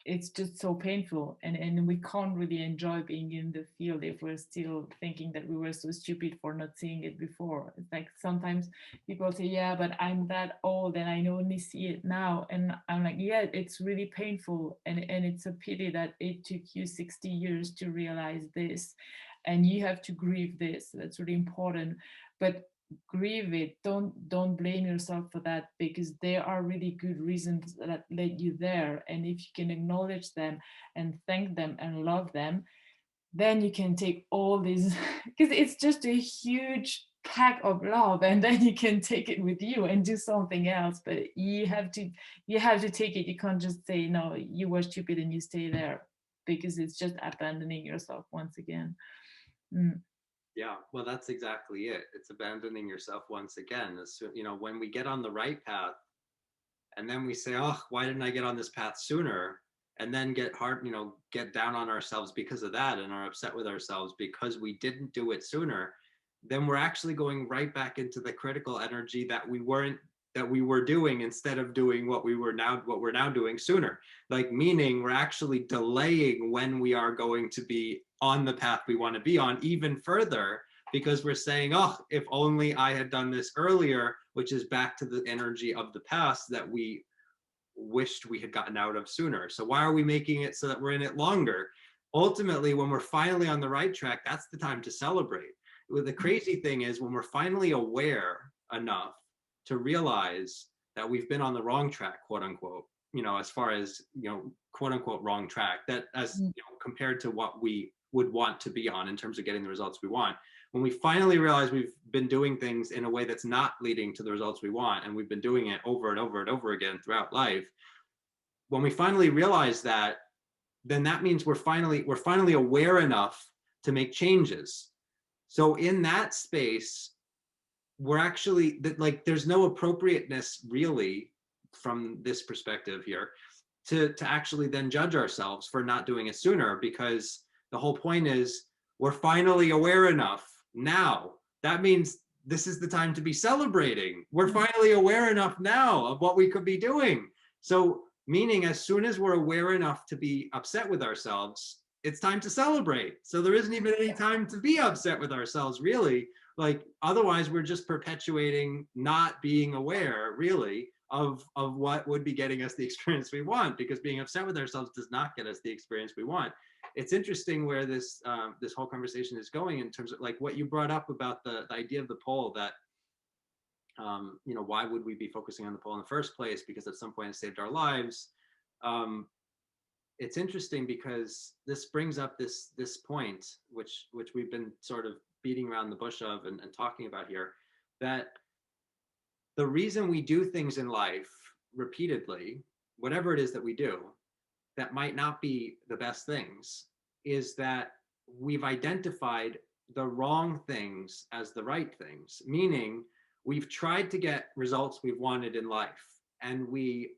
it's just so painful, and we can't really enjoy being in the field if we're still thinking that we were so stupid for not seeing it before. It's like sometimes people say, yeah, but I'm that old and I only see it now, and I'm like, yeah, it's really painful, and it's a pity that it took you 60 years to realize this, and you have to grieve this. That's really important. But grieve it. Don't blame yourself for that, because there are really good reasons that led you there, and if you can acknowledge them and thank them and love them, then you can take all these because it's just a huge pack of love, and then you can take it with you and do something else. But you have to take it. You can't just say no, you were stupid and you stay there, because it's just abandoning yourself once again. Mm. Yeah, well, that's exactly it. It's abandoning yourself once again. When we get on the right path and then we say, oh, why didn't I get on this path sooner? And then get down on ourselves because of that and are upset with ourselves because we didn't do it sooner, then we're actually going right back into the critical energy that we were doing instead of doing what we're now doing sooner. Like, meaning we're actually delaying when we are going to be on the path we want to be on even further, because we're saying, oh, if only I had done this earlier, which is back to the energy of the past that we wished we had gotten out of sooner. So why are we making it so that we're in it longer? Ultimately, when we're finally on the right track, that's the time to celebrate. The crazy thing is, when we're finally aware enough to realize that we've been on the wrong track, quote unquote, as far as, quote unquote, wrong track, that as compared to what we would want to be on in terms of getting the results we want. When we finally realize we've been doing things in a way that's not leading to the results we want, and we've been doing it over and over and over again throughout life, when we finally realize that, then that means we're finally aware enough to make changes. So in that space, we're actually like, there's no appropriateness really from this perspective here to actually then judge ourselves for not doing it sooner, because the whole point is we're finally aware enough now. That means this is the time to be celebrating. We're finally aware enough now of what we could be doing. So meaning, as soon as we're aware enough to be upset with ourselves, it's time to celebrate. So there isn't even any time to be upset with ourselves, really. Like, otherwise we're just perpetuating not being aware, really, of what would be getting us the experience we want, because being upset with ourselves does not get us the experience we want. It's interesting where this whole conversation is going, in terms of like what you brought up about the idea of the poll, that why would we be focusing on the poll in the first place, because at some point it saved our lives. It's interesting because this brings up this point, which we've been sort of beating around the bush of and talking about here, that the reason we do things in life repeatedly, whatever it is that we do, that might not be the best things, is that we've identified the wrong things as the right things. Meaning, we've tried to get results we've wanted in life, and we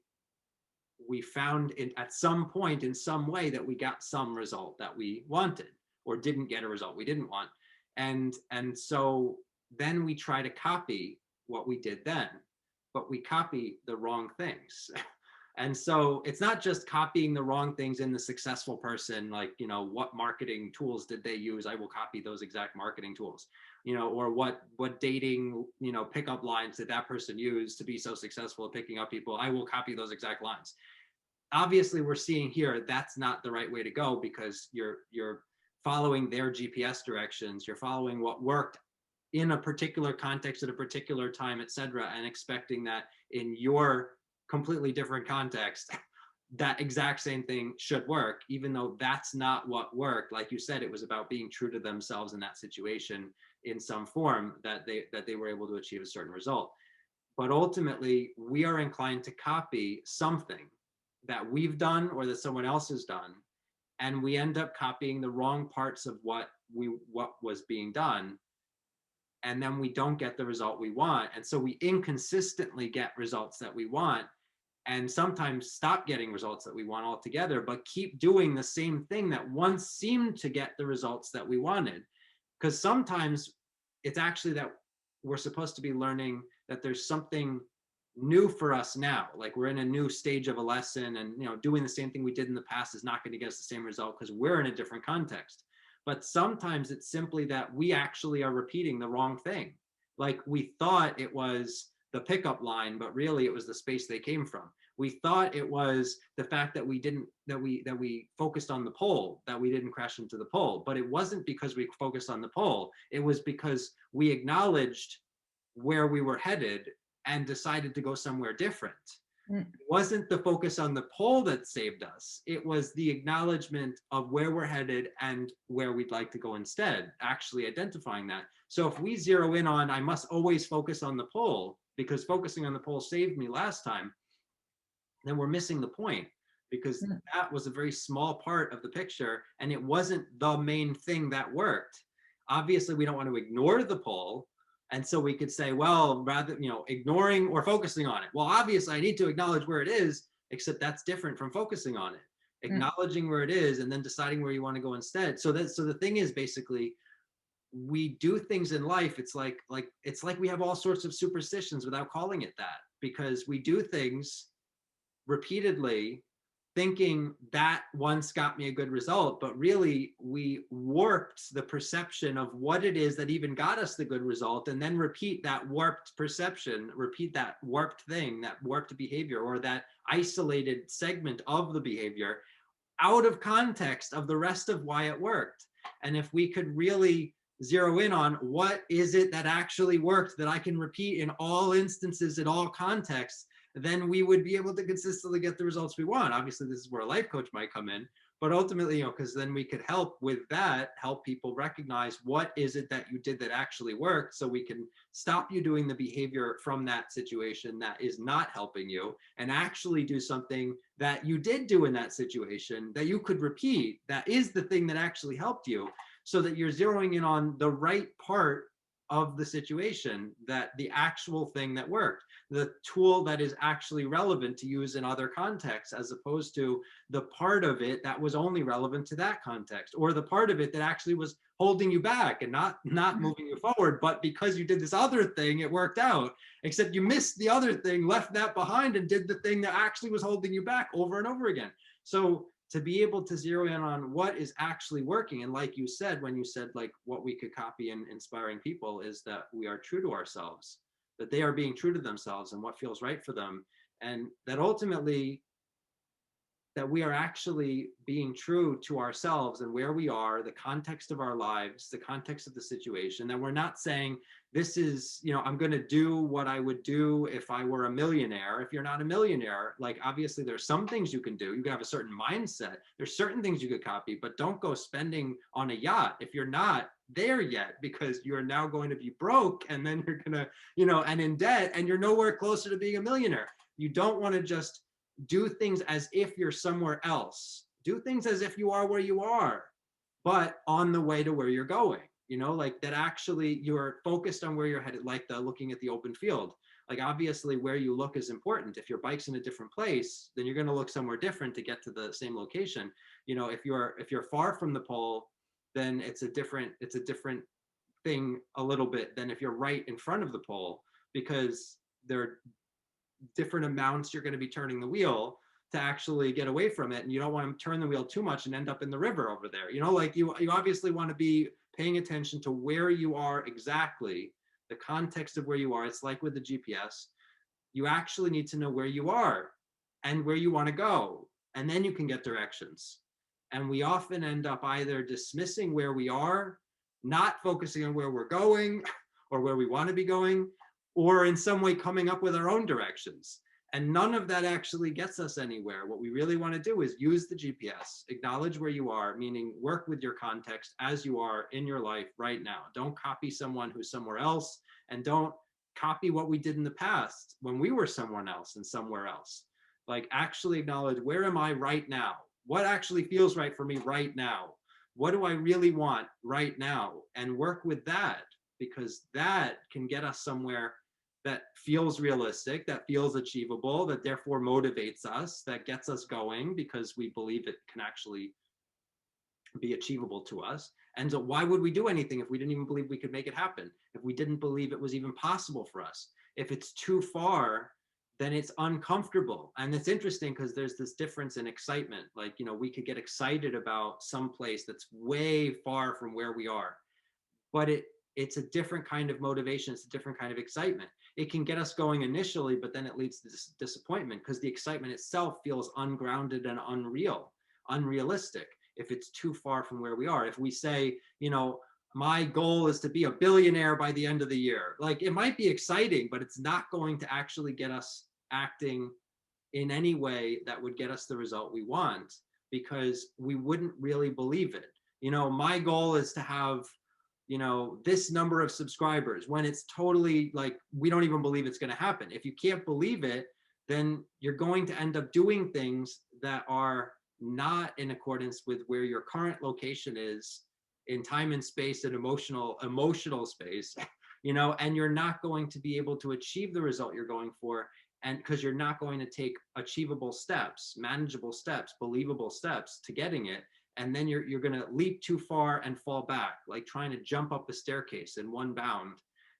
found at some point in some way that we got some result that we wanted, or didn't get a result we didn't want. And so then we try to copy what we did then, but we copy the wrong things. And so it's not just copying the wrong things in the successful person, like, what marketing tools did they use? I will copy those exact marketing tools, or what dating, pickup lines did that person use to be so successful at picking up people? I will copy those exact lines. Obviously, we're seeing here that's not the right way to go, because you're following their GPS directions. You're following what worked in a particular context at a particular time, etc., and expecting that in your completely different context, that exact same thing should work, even though that's not what worked. Like you said, it was about being true to themselves in that situation in some form, that they were able to achieve a certain result. But ultimately, we are inclined to copy something that we've done or that someone else has done, and we end up copying the wrong parts of what was being done, and then we don't get the result we want. And so we inconsistently get results that we want, and sometimes stop getting results that we want altogether, but keep doing the same thing that once seemed to get the results that we wanted. Because sometimes it's actually that we're supposed to be learning that there's something new for us now, like we're in a new stage of a lesson, and doing the same thing we did in the past is not going to get us the same result because we're in a different context. But sometimes it's simply that we actually are repeating the wrong thing. Like we thought it was the pickup line, but really it was the space they came from. We thought it was the fact that we focused on the pole, that we didn't crash into the pole, but it wasn't because we focused on the pole. It was because we acknowledged where we were headed and decided to go somewhere different. Mm. It wasn't the focus on the pole that saved us. It was the acknowledgement of where we're headed and where we'd like to go instead, actually identifying that. So if we zero in on, I must always focus on the pole because focusing on the pole saved me last time, then we're missing the point, because that was a very small part of the picture and it wasn't the main thing that worked. Obviously, we don't want to ignore the pole. And so we could say, well, rather, ignoring or focusing on it. Well, obviously, I need to acknowledge where it is, except that's different from focusing on it. Acknowledging where it is and then deciding where you want to go instead. So the thing is, basically, we do things in life. It's like we have all sorts of superstitions without calling it that, because we do things repeatedly thinking that once got me a good result, but really we warped the perception of what it is that even got us the good result, and then repeat that warped perception, repeat that warped thing, that warped behavior, or that isolated segment of the behavior out of context of the rest of why it worked. And if we could really zero in on what is it that actually worked that I can repeat in all instances, in all contexts, then we would be able to consistently get the results we want. Obviously, this is where a life coach might come in, but ultimately, because then we could help with that, help people recognize what is it that you did that actually worked, so we can stop you doing the behavior from that situation that is not helping you, and actually do something that you did do in that situation that you could repeat, that is the thing that actually helped you, so that you're zeroing in on the right part of the situation, that the actual thing that worked, the tool that is actually relevant to use in other contexts, as opposed to the part of it that was only relevant to that context, or the part of it that actually was holding you back and not moving you forward, but because you did this other thing, it worked out, except you missed the other thing, left that behind, and did the thing that actually was holding you back over and over again. So to be able to zero in on what is actually working, and like you said, when you said like what we could copy in inspiring people, is that we are true to ourselves, that they are being true to themselves and what feels right for them, and that ultimately that we are actually being true to ourselves and where we are, the context of our lives, the context of the situation, that we're not saying this is, I'm going to do what I would do if I were a millionaire. If you're not a millionaire, like obviously there's some things you can do. You can have a certain mindset. There's certain things you could copy, but don't go spending on a yacht if you're not there yet, because you're now going to be broke, and then you're going to, and in debt, and you're nowhere closer to being a millionaire. You don't want to just do things as if you're somewhere else. Do things as if you are where you are, but on the way to where you're going, like that actually you're focused on where you're headed, like the looking at the open field. Like obviously where you look is important. If your bike's in a different place, then you're going to look somewhere different to get to the same location. If you're far from the pole, then it's a different thing a little bit than if you're right in front of the pole, because they're different amounts you're going to be turning the wheel to actually get away from it, and you don't want to turn the wheel too much and end up in the river over there. Like you obviously want to be paying attention to where you are exactly, the context of where you are. It's like with the GPS, you actually need to know where you are and where you want to go, and then you can get directions. And we often end up either dismissing where we are, not focusing on where we're going or where we want to be going, or in some way coming up with our own directions. And none of that actually gets us anywhere. What we really want to do is use the GPS, acknowledge where you are, meaning work with your context as you are in your life right now. Don't copy someone who's somewhere else, and don't copy what we did in the past when we were someone else and somewhere else. Like actually acknowledge, where am I right now? What actually feels right for me right now? What do I really want right now? And work with that, because that can get us somewhere that feels realistic, that feels achievable, that therefore motivates us, that gets us going because we believe it can actually be achievable to us. And so why would we do anything if we didn't even believe we could make it happen? If we didn't believe it was even possible for us? If it's too far, then it's uncomfortable. And it's interesting because there's this difference in excitement. Like, you know, we could get excited about some place that's way far from where we are, but it's a different kind of motivation. It's a different kind of excitement. It can get us going initially, but then it leads to disappointment because the excitement itself feels ungrounded and unrealistic if it's too far from where we are. If we say, you know, my goal is to be a billionaire by the end of the year, like it might be exciting, but it's not going to actually get us acting in any way that would get us the result we want, because we wouldn't really believe it. You know, my goal is to have, you know, this number of subscribers, when it's totally like we don't even believe it's going to happen. If you can't believe it, then you're going to end up doing things that are not in accordance with where your current location is in time and space and emotional space, you know, and you're not going to be able to achieve the result you're going for. And because you're not going to take achievable steps, manageable steps, believable steps to getting it. And then you're going to leap too far and fall back, like trying to jump up a staircase in one bound.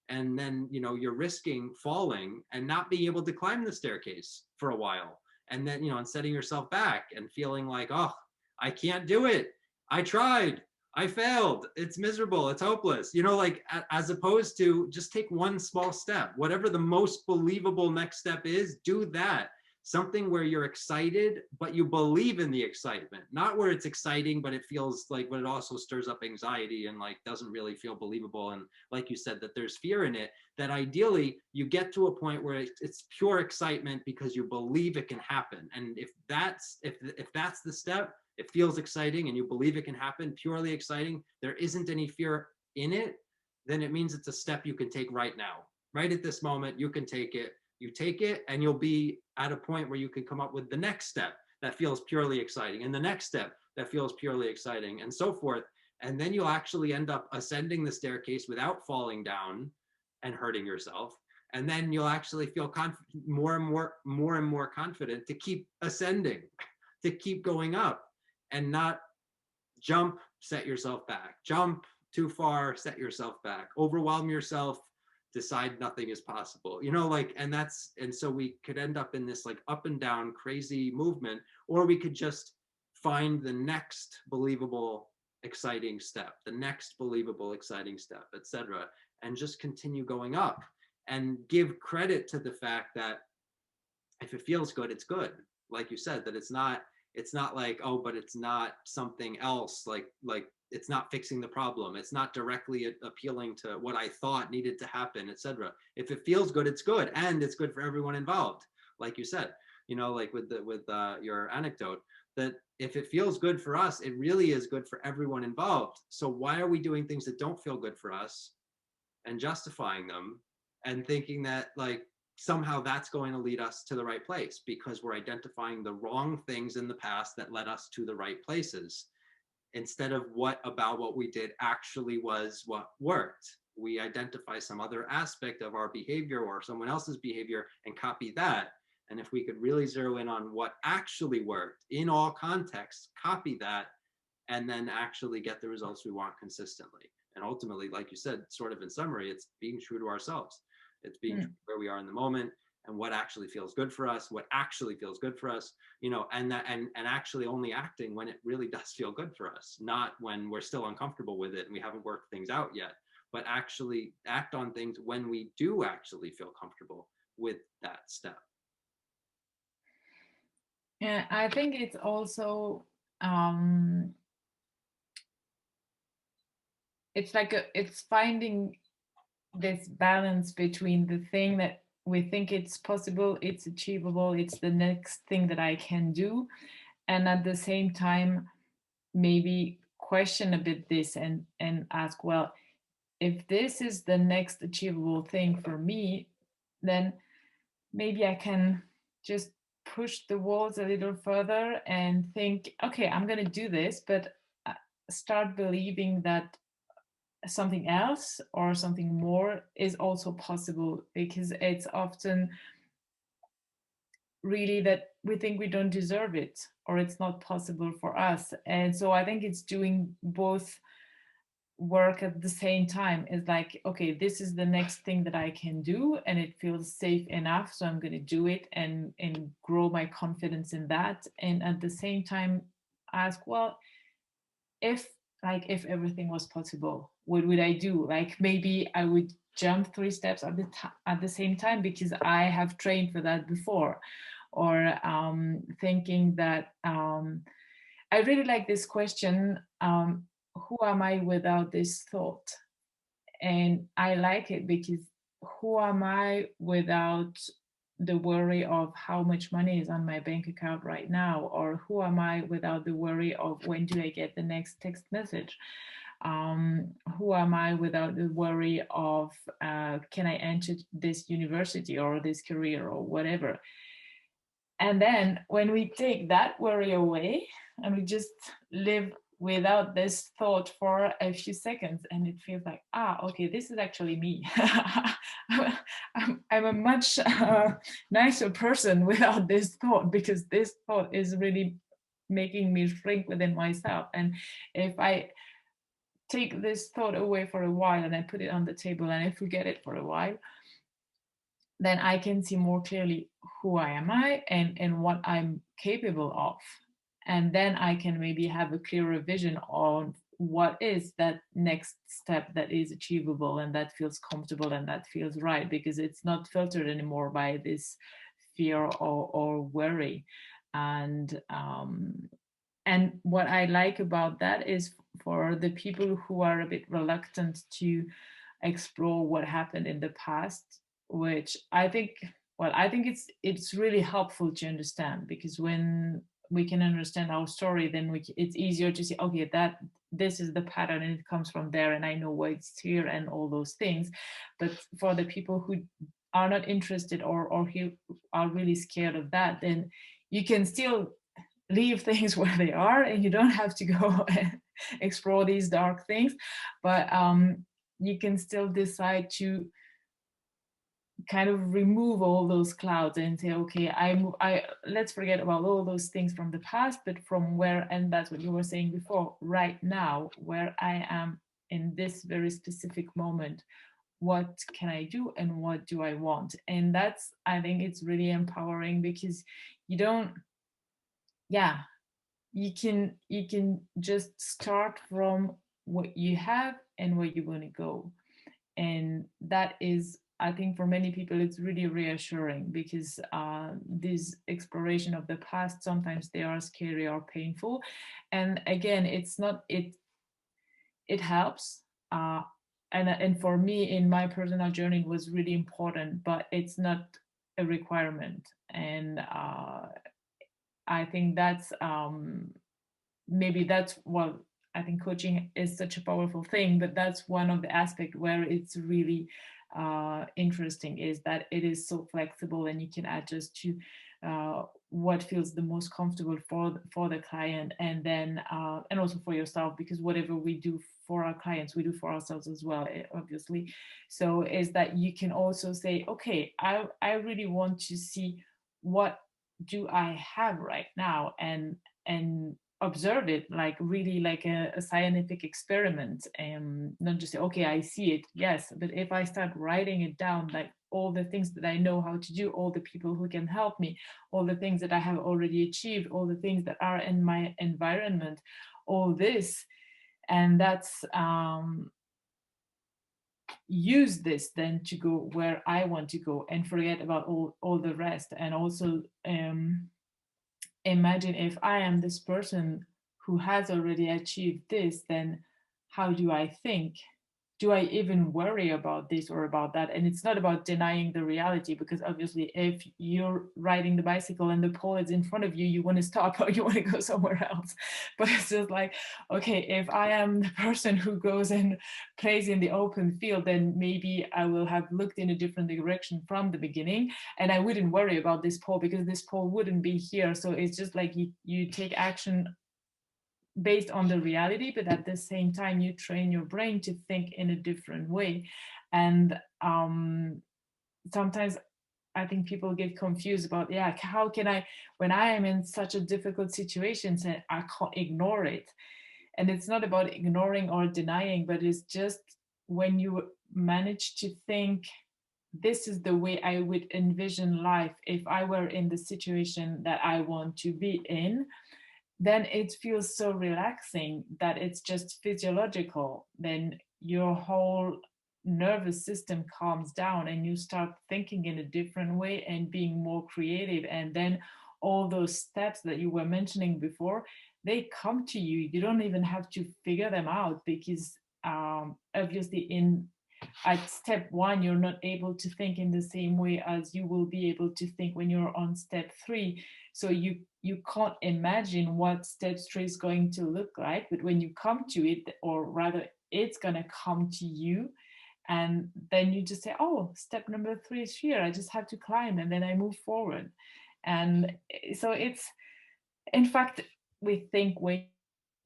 And then, you know, you're risking falling and not being able to climb the staircase for a while. And then, you know, and setting yourself back and feeling like, oh, I can't do it. I tried. I failed. It's miserable. It's hopeless. You know, like as opposed to just take one small step, whatever the most believable next step is, do that. Something where you're excited, but you believe in the excitement, not where it's exciting, but it feels like, but it also stirs up anxiety and like doesn't really feel believable. And like you said, that there's fear in it, that ideally you get to a point where it's pure excitement because you believe it can happen. And if that's the step, it feels exciting and you believe it can happen, purely exciting, there isn't any fear in it, then it means it's a step you can take right now. Right at this moment, you can take it. You take it and you'll be at a point where you can come up with the next step that feels purely exciting, and the next step that feels purely exciting, and so forth. And then you'll actually end up ascending the staircase without falling down and hurting yourself. And then you'll actually feel more and more confident to keep ascending, to keep going up, and not jump, set yourself back, jump too far, set yourself back, overwhelm yourself, decide nothing is possible, you know, like, and so we could end up in this like up and down crazy movement, or we could just find the next believable exciting step, the next believable exciting step, etc., and just continue going up and give credit to the fact that if it feels good, it's good. Like you said, that it's not like, oh, but it's not something else, like it's not fixing the problem. It's not directly appealing to what I thought needed to happen, etc. If it feels good, it's good, and it's good for everyone involved. Like you said, you know, like with your anecdote, that if it feels good for us, it really is good for everyone involved. So why are we doing things that don't feel good for us and justifying them and thinking that like somehow that's going to lead us to the right place, because we're identifying the wrong things in the past that led us to the right places, instead of what about what we did actually was what worked. We identify some other aspect of our behavior or someone else's behavior and copy that. And if we could really zero in on what actually worked in all contexts, copy that, and then actually get the results we want consistently. And ultimately, like you said, sort of in summary, it's being true to ourselves. It's being true where we are in the moment and what actually feels good for us, you know, and actually only acting when it really does feel good for us, not when we're still uncomfortable with it and we haven't worked things out yet, but actually act on things when we do actually feel comfortable with that step. Yeah, I think it's also it's like it's finding this balance between the thing that we think it's possible, it's achievable, it's the next thing that I can do, and at the same time maybe question a bit this and ask, well, if this is the next achievable thing for me, then maybe I can just push the walls a little further and think, okay, I'm going to do this, but start believing that something else or something more is also possible, because it's often really that we think we don't deserve it or it's not possible for us. And so I think it's doing both work at the same time. It's like, okay, this is the next thing that I can do and it feels safe enough, so I'm going to do it and grow my confidence in that. And at the same time ask, well, if if everything was possible, what would I do? Like maybe I would jump 3 steps at the same time because I have trained for that before. Or thinking that I really like this question, who am I without this thought? And I like it because who am I without the worry of how much money is on my bank account right now? Or who am I without the worry of when do I get the next text message? Who am I without the worry of can I enter this university or this career or whatever? And then when we take that worry away and we just live without this thought for a few seconds, and it feels like, okay, this is actually me. I'm a much nicer person without this thought, because this thought is really making me shrink within myself. And if I take this thought away for a while and I put it on the table and I forget it for a while, then I can see more clearly who I am and what I'm capable of. And then I can maybe have a clearer vision on what is that next step that is achievable and that feels comfortable and that feels right, because it's not filtered anymore by this fear or worry. And what I like about that is for the people who are a bit reluctant to explore what happened in the past, which I think, well, I think it's really helpful to understand, because when we can understand our story, then it's easier to see, okay, that this is the pattern and it comes from there and I know why it's here and all those things. But for the people who are not interested or who are really scared of that, then you can still leave things where they are and you don't have to go and explore these dark things. But you can still decide to kind of remove all those clouds and say, okay, I let's forget about all those things from the past, but from where, and that's what you were saying before, right now, where I am in this very specific moment, what can I do and what do I want? And that's, I think it's really empowering, because you don't, yeah, you can just start from what you have and where you want to go. And that is, I think for many people it's really reassuring, because this exploration of the past, sometimes they are scary or painful. And again, it's not, it helps, and for me in my personal journey it was really important, but it's not a requirement. And I think that's maybe that's what I think coaching is such a powerful thing, but that's one of the aspects where it's really interesting, is that it is so flexible and you can adjust to what feels the most comfortable for the client, and then and also for yourself, because whatever we do for our clients we do for ourselves as well, obviously. So is that you can also say, okay, I really want to see what do I have right now, and observe it like really like a scientific experiment, and not just say, okay, I see it, yes, but if I start writing it down, like all the things that I know how to do, all the people who can help me, all the things that I have already achieved, all the things that are in my environment, all this, and that's use this then to go where I want to go and forget about all the rest. And also imagine if I am this person who has already achieved this, then how do I think? Do I even worry about this or about that? And it's not about denying the reality, because obviously if you're riding the bicycle and the pole is in front of you, you want to stop or you want to go somewhere else. But it's just like, okay, if I am the person who goes and plays in the open field, then maybe I will have looked in a different direction from the beginning and I wouldn't worry about this pole because this pole wouldn't be here. So it's just like you take action based on the reality, but at the same time you train your brain to think in a different way. And sometimes I think people get confused about, yeah, how can I, when I am in such a difficult situation, say I can't ignore it. And it's not about ignoring or denying, but it's just when you manage to think, this is the way I would envision life if I were in the situation that I want to be in, then it feels so relaxing that it's just physiological. Then your whole nervous system calms down and you start thinking in a different way and being more creative. And then all those steps that you were mentioning before, they come to you. You don't even have to figure them out, because obviously in at step one you're not able to think in the same way as you will be able to think when you're on step three. So you can't imagine what step three is going to look like, but when you come to it, or rather it's going to come to you, and then you just say, oh, step number three is here, I just have to climb, and then I move forward. And so it's, in fact, we think way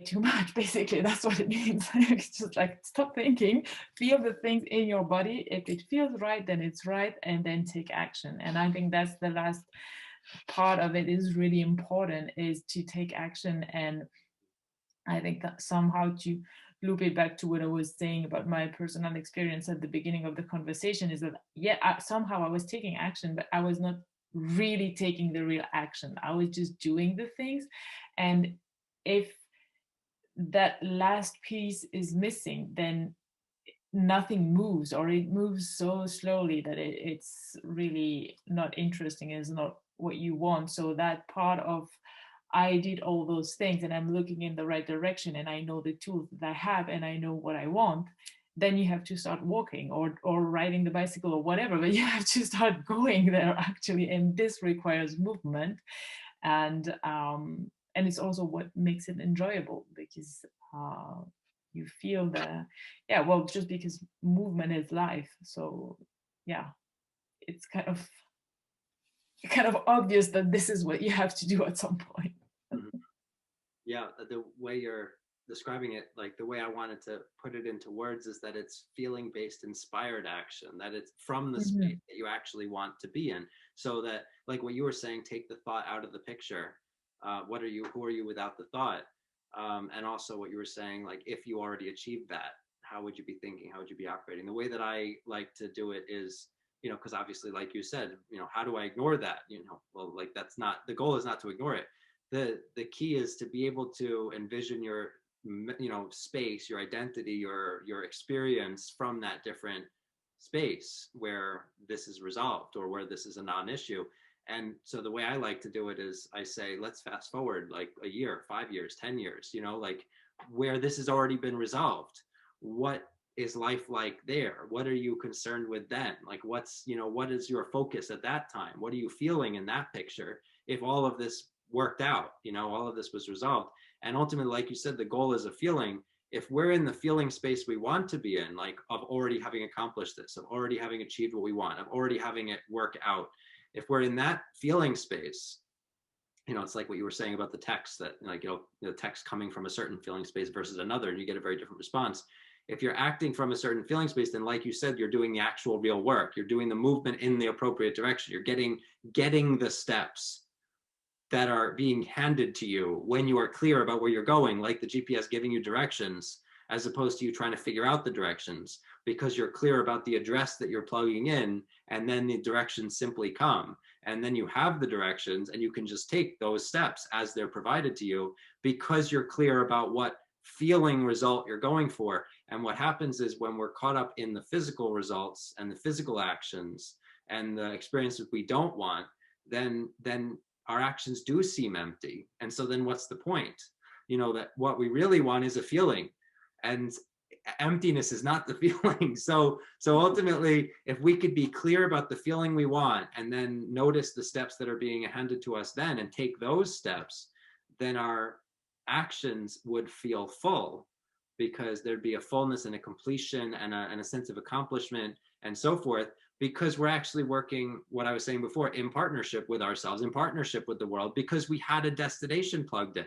too much. Basically that's what it means. It's just like, stop thinking, feel the things in your body. If it feels right, then it's right, and then take action. And I think that's the last part of it is really important, is to take action. And I think that somehow, to loop it back to what I was saying about my personal experience at the beginning of the conversation, is that, yeah, somehow I was taking action, but I was not really taking the real action. I was just doing the things. And if that last piece is missing, then nothing moves, or it moves so slowly that it's really not interesting, it's not what you want. So that part of, I did all those things and I'm looking in the right direction and I know the tools that I have and I know what I want, then you have to start walking or riding the bicycle or whatever, but you have to start going there actually. And this requires movement. And it's also what makes it enjoyable, because you feel the, yeah, well, just because movement is life. So yeah, it's kind of obvious that this is what you have to do at some point. Mhm. Yeah, the way you're describing it, like the way I wanted to put it into words, is that it's feeling based inspired action, that it's from the space Mhm. that you actually want to be in. So that, like what you were saying, take the thought out of the picture. What are you, who are you without the thought? And also what you were saying, like if you already achieved that, how would you be thinking? How would you be operating? The way that I like to do it is, because obviously, like you said, how do I ignore that? Well, like that's not, the goal is not to ignore it. The key is to be able to envision your space, your identity, your experience from that different space where this is resolved or where this is a non-issue. And so the way I like to do it is I say, let's fast forward like a year, 5 years, 10 years, like where this has already been resolved. What is life like there? What are you concerned with then? Like what is your focus at that time? What are you feeling in that picture? If all of this worked out, all of this was resolved. And ultimately, like you said, the goal is a feeling. If we're in the feeling space we want to be in, like of already having accomplished this, of already having achieved what we want, of already having it work out, if we're in that feeling space, it's like what you were saying about the text, that like, the text coming from a certain feeling space versus another, and you get a very different response. If you're acting from a certain feeling space, then like you said, you're doing the actual real work. You're doing the movement in the appropriate direction. You're getting the steps that are being handed to you when you are clear about where you're going, like the GPS giving you directions, as opposed to you trying to figure out the directions, because you're clear about the address that you're plugging in, and then the directions simply come. And then you have the directions and you can just take those steps as they're provided to you, because you're clear about what feeling result you're going for. And what happens is when we're caught up in the physical results and the physical actions and the experiences we don't want, then our actions do seem empty. And so then what's the point? That what we really want is a feeling, and emptiness is not the feeling. So ultimately, if we could be clear about the feeling we want and then notice the steps that are being handed to us then and take those steps, then our actions would feel full, because there'd be a fullness and a completion and a sense of accomplishment and so forth, because we're actually working, what I was saying before, in partnership with ourselves, in partnership with the world, because we had a destination plugged in.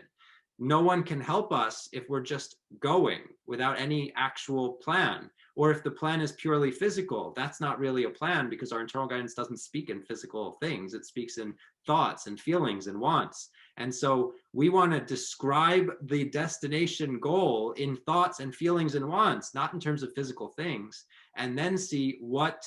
no one can help us if we're just going without any actual plan. Or if the plan is purely physical, that's not really a plan, because our internal guidance doesn't speak in physical things. It speaks in thoughts and feelings and wants. And so we want to describe the destination goal in thoughts and feelings and wants, not in terms of physical things, and then see what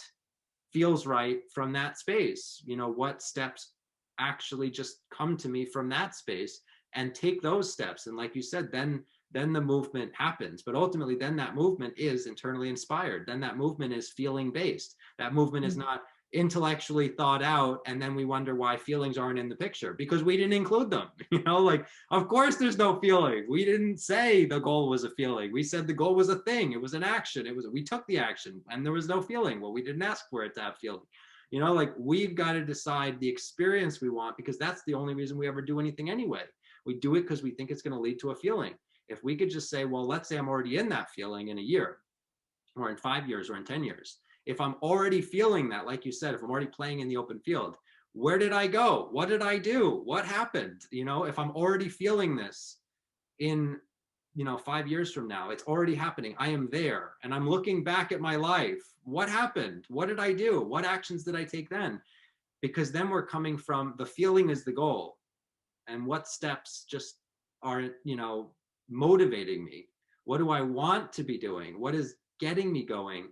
feels right from that space. What steps actually just come to me from that space, and take those steps. And like you said, then the movement happens. But ultimately, then that movement is internally inspired. Then that movement is feeling based. That movement is not intellectually thought out, and then we wonder why feelings aren't in the picture, because we didn't include them. Like, of course there's no feeling. We didn't say the goal was a feeling. We said the goal was a thing. It was an action. We took the action, and there was no feeling. Well, we didn't ask for it to have feeling. Like, we've got to decide the experience we want, because that's the only reason we ever do anything anyway. We do it because we think it's going to lead to a feeling. If we could just say, well, let's say I'm already in that feeling in a year, or in 5 years, or in 10 years. If I'm already feeling that, like you said, if I'm already playing in the open field, where did I go? What did I do? What happened? If I'm already feeling this in 5 years from now, it's already happening. I am there, and I'm looking back at my life. What happened? What did I do? What actions did I take then? Because then we're coming from the feeling is the goal, and what steps just are motivating me. What do I want to be doing? What is getting me going?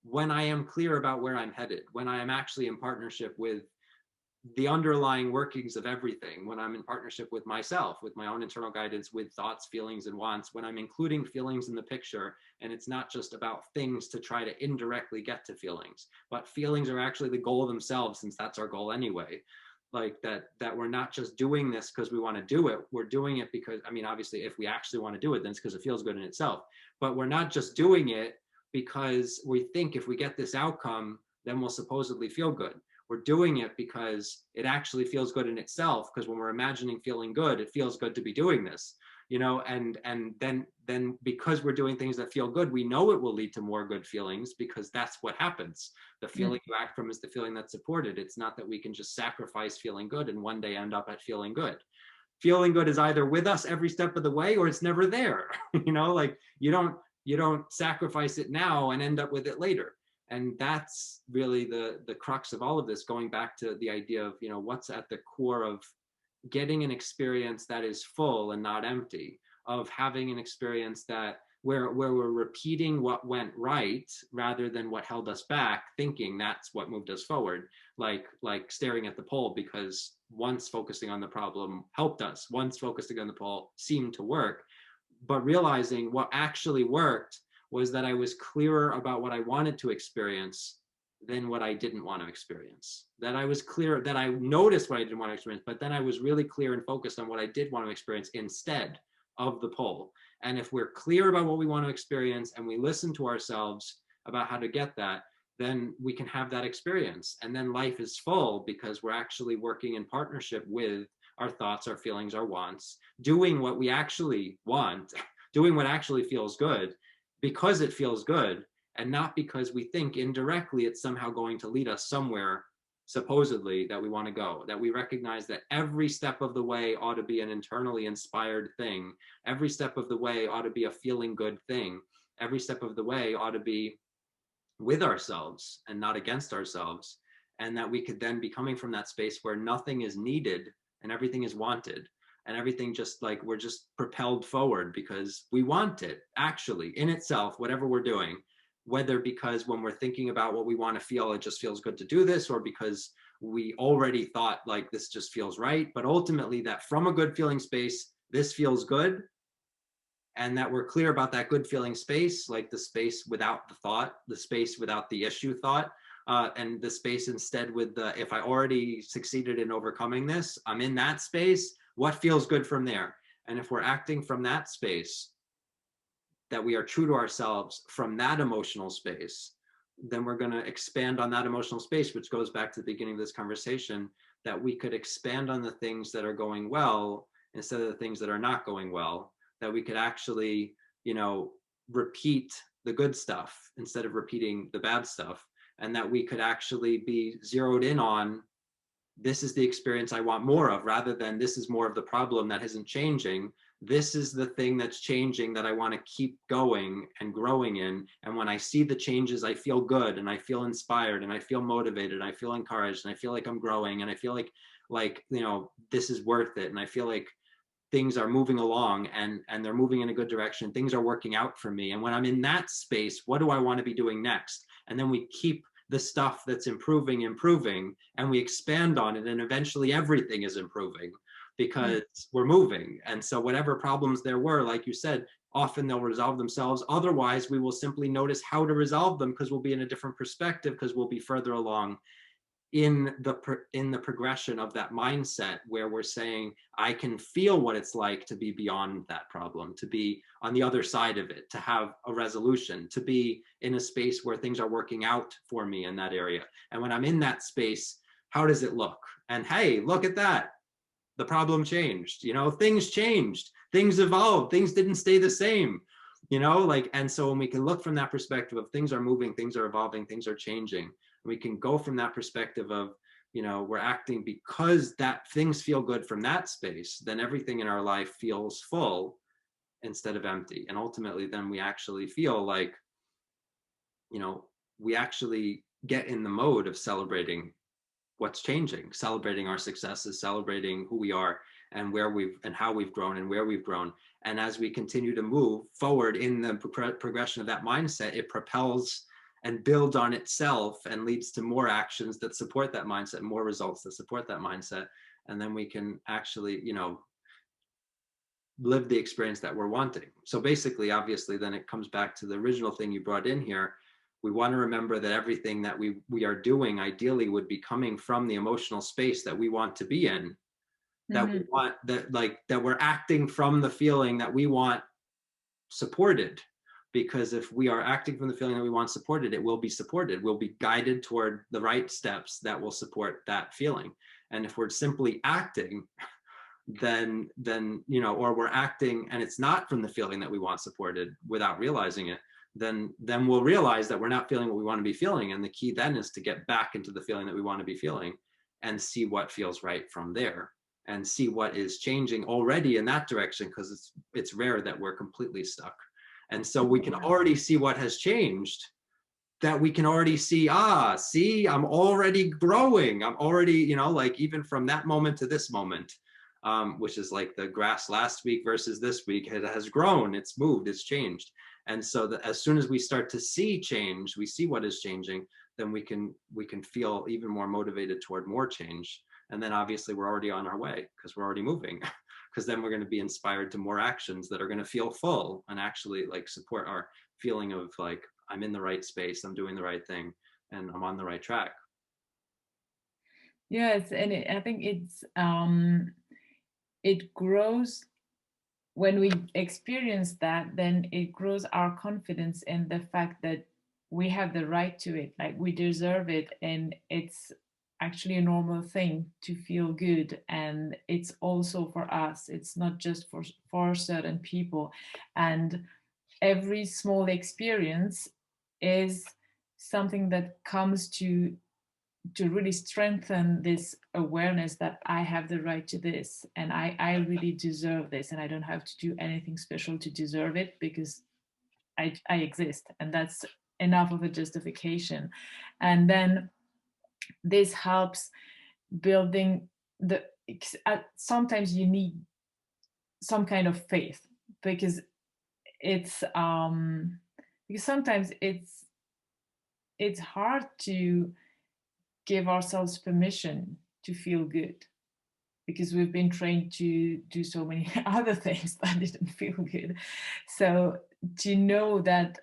When I am clear about where I'm headed, when I am actually in partnership with the underlying workings of everything, when I'm in partnership with myself, with my own internal guidance, with thoughts, feelings, and wants, when I'm including feelings in the picture, and it's not just about things to try to indirectly get to feelings, but feelings are actually the goal themselves, since that's our goal anyway. Like that we're not just doing this because we want to do it. We're doing it because, obviously, if we actually want to do it, then it's because it feels good in itself. But we're not just doing it because we think if we get this outcome, then we'll supposedly feel good. We're doing it because it actually feels good in itself, because when we're imagining feeling good, it feels good to be doing this, and then because we're doing things that feel good, we know it will lead to more good feelings, because that's what happens. The feeling you act from is the feeling that's supported. It's not that we can just sacrifice feeling good and one day end up at feeling good. Feeling good is either with us every step of the way, or it's never there. Like, you don't sacrifice it now and end up with it later. And that's really the crux of all of this, going back to the idea of what's at the core of getting an experience that is full and not empty, of having an experience that where we're repeating what went right rather than what held us back, thinking that's what moved us forward, like staring at the pole, because once focusing on the problem helped us, once focusing on the pole seemed to work. But realizing what actually worked was that I was clearer about what I wanted to experience than what I didn't want to experience. That I was clear, that I noticed what I didn't want to experience, but then I was really clear and focused on what I did want to experience instead of the pole. And if we're clear about what we want to experience, and we listen to ourselves about how to get that, then we can have that experience. And then life is full, because we're actually working in partnership with our thoughts, our feelings, our wants, doing what we actually want, doing what actually feels good, because it feels good, and not because we think indirectly it's somehow going to lead us somewhere, supposedly, that we want to go. That we recognize that every step of the way ought to be an internally inspired thing. Every step of the way ought to be a feeling good thing. Every step of the way ought to be with ourselves and not against ourselves. And that we could then be coming from that space where nothing is needed and everything is wanted. And everything just like we're just propelled forward because we want it, actually, in itself, whatever we're doing. Whether because when we're thinking about what we want to feel, it just feels good to do this, or because we already thought like this just feels right. But ultimately, that from a good feeling space, this feels good. And that we're clear about that good feeling space, like the space without the thought, the space without the issue thought, and the space instead with the, if I already succeeded in overcoming this, I'm in that space, what feels good from there? And if we're acting from that space, that we are true to ourselves from that emotional space, then we're going to expand on that emotional space, which goes back to the beginning of this conversation, that we could expand on the things that are going well instead of the things that are not going well, that we could actually, repeat the good stuff instead of repeating the bad stuff, and that we could actually be zeroed in on, this is the experience I want more of, rather than this is more of the problem that isn't changing. this is the thing that's changing that I want to keep going and growing in. And when I see the changes, I feel good and I feel inspired and I feel motivated and I feel encouraged and I feel like I'm growing and I feel like, you know, this is worth it. And I feel like things are moving along and they're moving in a good direction. Things are working out for me. And when I'm in that space, what do I want to be doing next? And then we keep the stuff that's improving, and we expand on it. And eventually everything is improving because we're moving. And so whatever problems there were, like you said, often they'll resolve themselves. Otherwise, we will simply notice how to resolve them because we'll be in a different perspective, because we'll be further along in the progression of that mindset, where we're saying, I can feel what it's like to be beyond that problem, to be on the other side of it, to have a resolution, to be in a space where things are working out for me in that area. And when I'm in that space, how does it look? And hey, look at that, the problem changed, you know, things changed, things evolved, things didn't stay the same, you know, like. And so when we can look from that perspective of things are moving, things are evolving, things are changing, we can go from that perspective of, you know, we're acting because that things feel good from that space, then everything in our life feels full instead of empty. And ultimately then we actually feel like, you know, we actually get in the mode of celebrating what's changing, celebrating our successes, celebrating who we are and where we've and how we've grown and where we've grown. And as we continue to move forward in the progression of that mindset, it propels and builds on itself and leads to more actions that support that mindset, more results that support that mindset. And then we can actually, you know, live the experience that we're wanting. So basically, obviously, then it comes back to the original thing you brought in here. We want to remember that everything that we are doing ideally would be coming from the emotional space that we want to be in, that we want, that like that we're acting from the feeling that we want supported. Because if we are acting from the feeling that we want supported, it will be supported. We'll be guided toward the right steps that will support that feeling. And if we're simply acting, then you know, or we're acting and it's not from the feeling that we want supported without realizing it, then we'll realize that we're not feeling what we want to be feeling. And the key then is to get back into the feeling that we want to be feeling and see what feels right from there, and see what is changing already in that direction, because it's rare that we're completely stuck. And so we can already see what has changed, that we can already see, see, I'm already growing. I'm already, you know, like even from that moment to this moment, which is like the grass last week versus this week, it has grown, it's moved, it's changed. And so that as soon as we start to see change, we see what is changing, then we can feel even more motivated toward more change. And then obviously we're already on our way because we're already moving. Because then we're going to be inspired to more actions that are going to feel full and actually like support our feeling of like, I'm in the right space, I'm doing the right thing, and I'm on the right track. Yes, and I think it grows when we experience that. Then it grows our confidence in the fact that we have the right to it, like we deserve it, and it's actually a normal thing to feel good, and it's also for us, it's not just for certain people. And every small experience is something that comes to really strengthen this awareness that I have the right to this, and I really deserve this, and I don't have to do anything special to deserve it, because I exist, and that's enough of a justification. And then this helps building the sometimes you need some kind of faith, because it's because sometimes it's hard to give ourselves permission to feel good, because we've been trained to do so many other things that didn't feel good. So to know that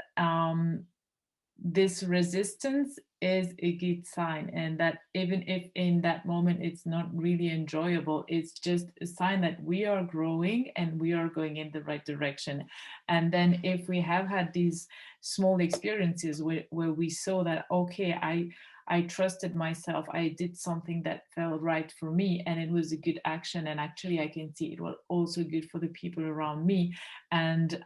this resistance is a good sign, and that even if in that moment it's not really enjoyable, it's just a sign that we are growing and we are going in the right direction. And then if we have had these small experiences where we saw that, okay, I trusted myself, I did something that felt right for me, and it was a good action, and actually I can see it was also good for the people around me. And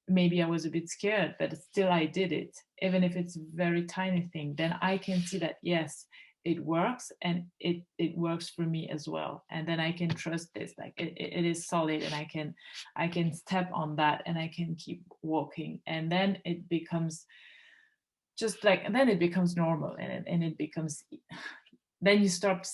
maybe I was a bit scared, but still I did it, even if it's a very tiny thing. Then I can see that, yes, it works, and it works for me as well, and then I can trust this, like it is solid, and I can step on that, and I can keep walking, and then it becomes just like, and then it becomes normal, and it becomes, then you stop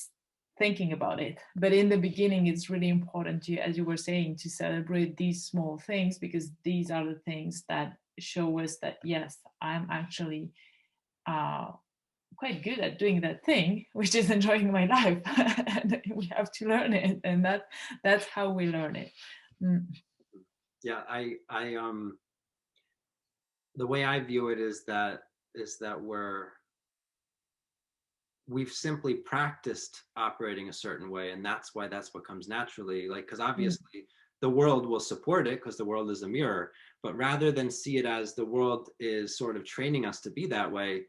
thinking about it. But in the beginning, it's really important to, as you were saying, to celebrate these small things, because these are the things that show us that yes, I'm actually uh, quite good at doing that thing, which is enjoying my life. And we have to learn it, and that's how we learn it. Mm. Yeah, I the way I view it is that we've simply practiced operating a certain way, and that's why that's what comes naturally, like, because Mm. obviously the world will support it because the world is a mirror, but rather than see it as the world is sort of training us to be that way,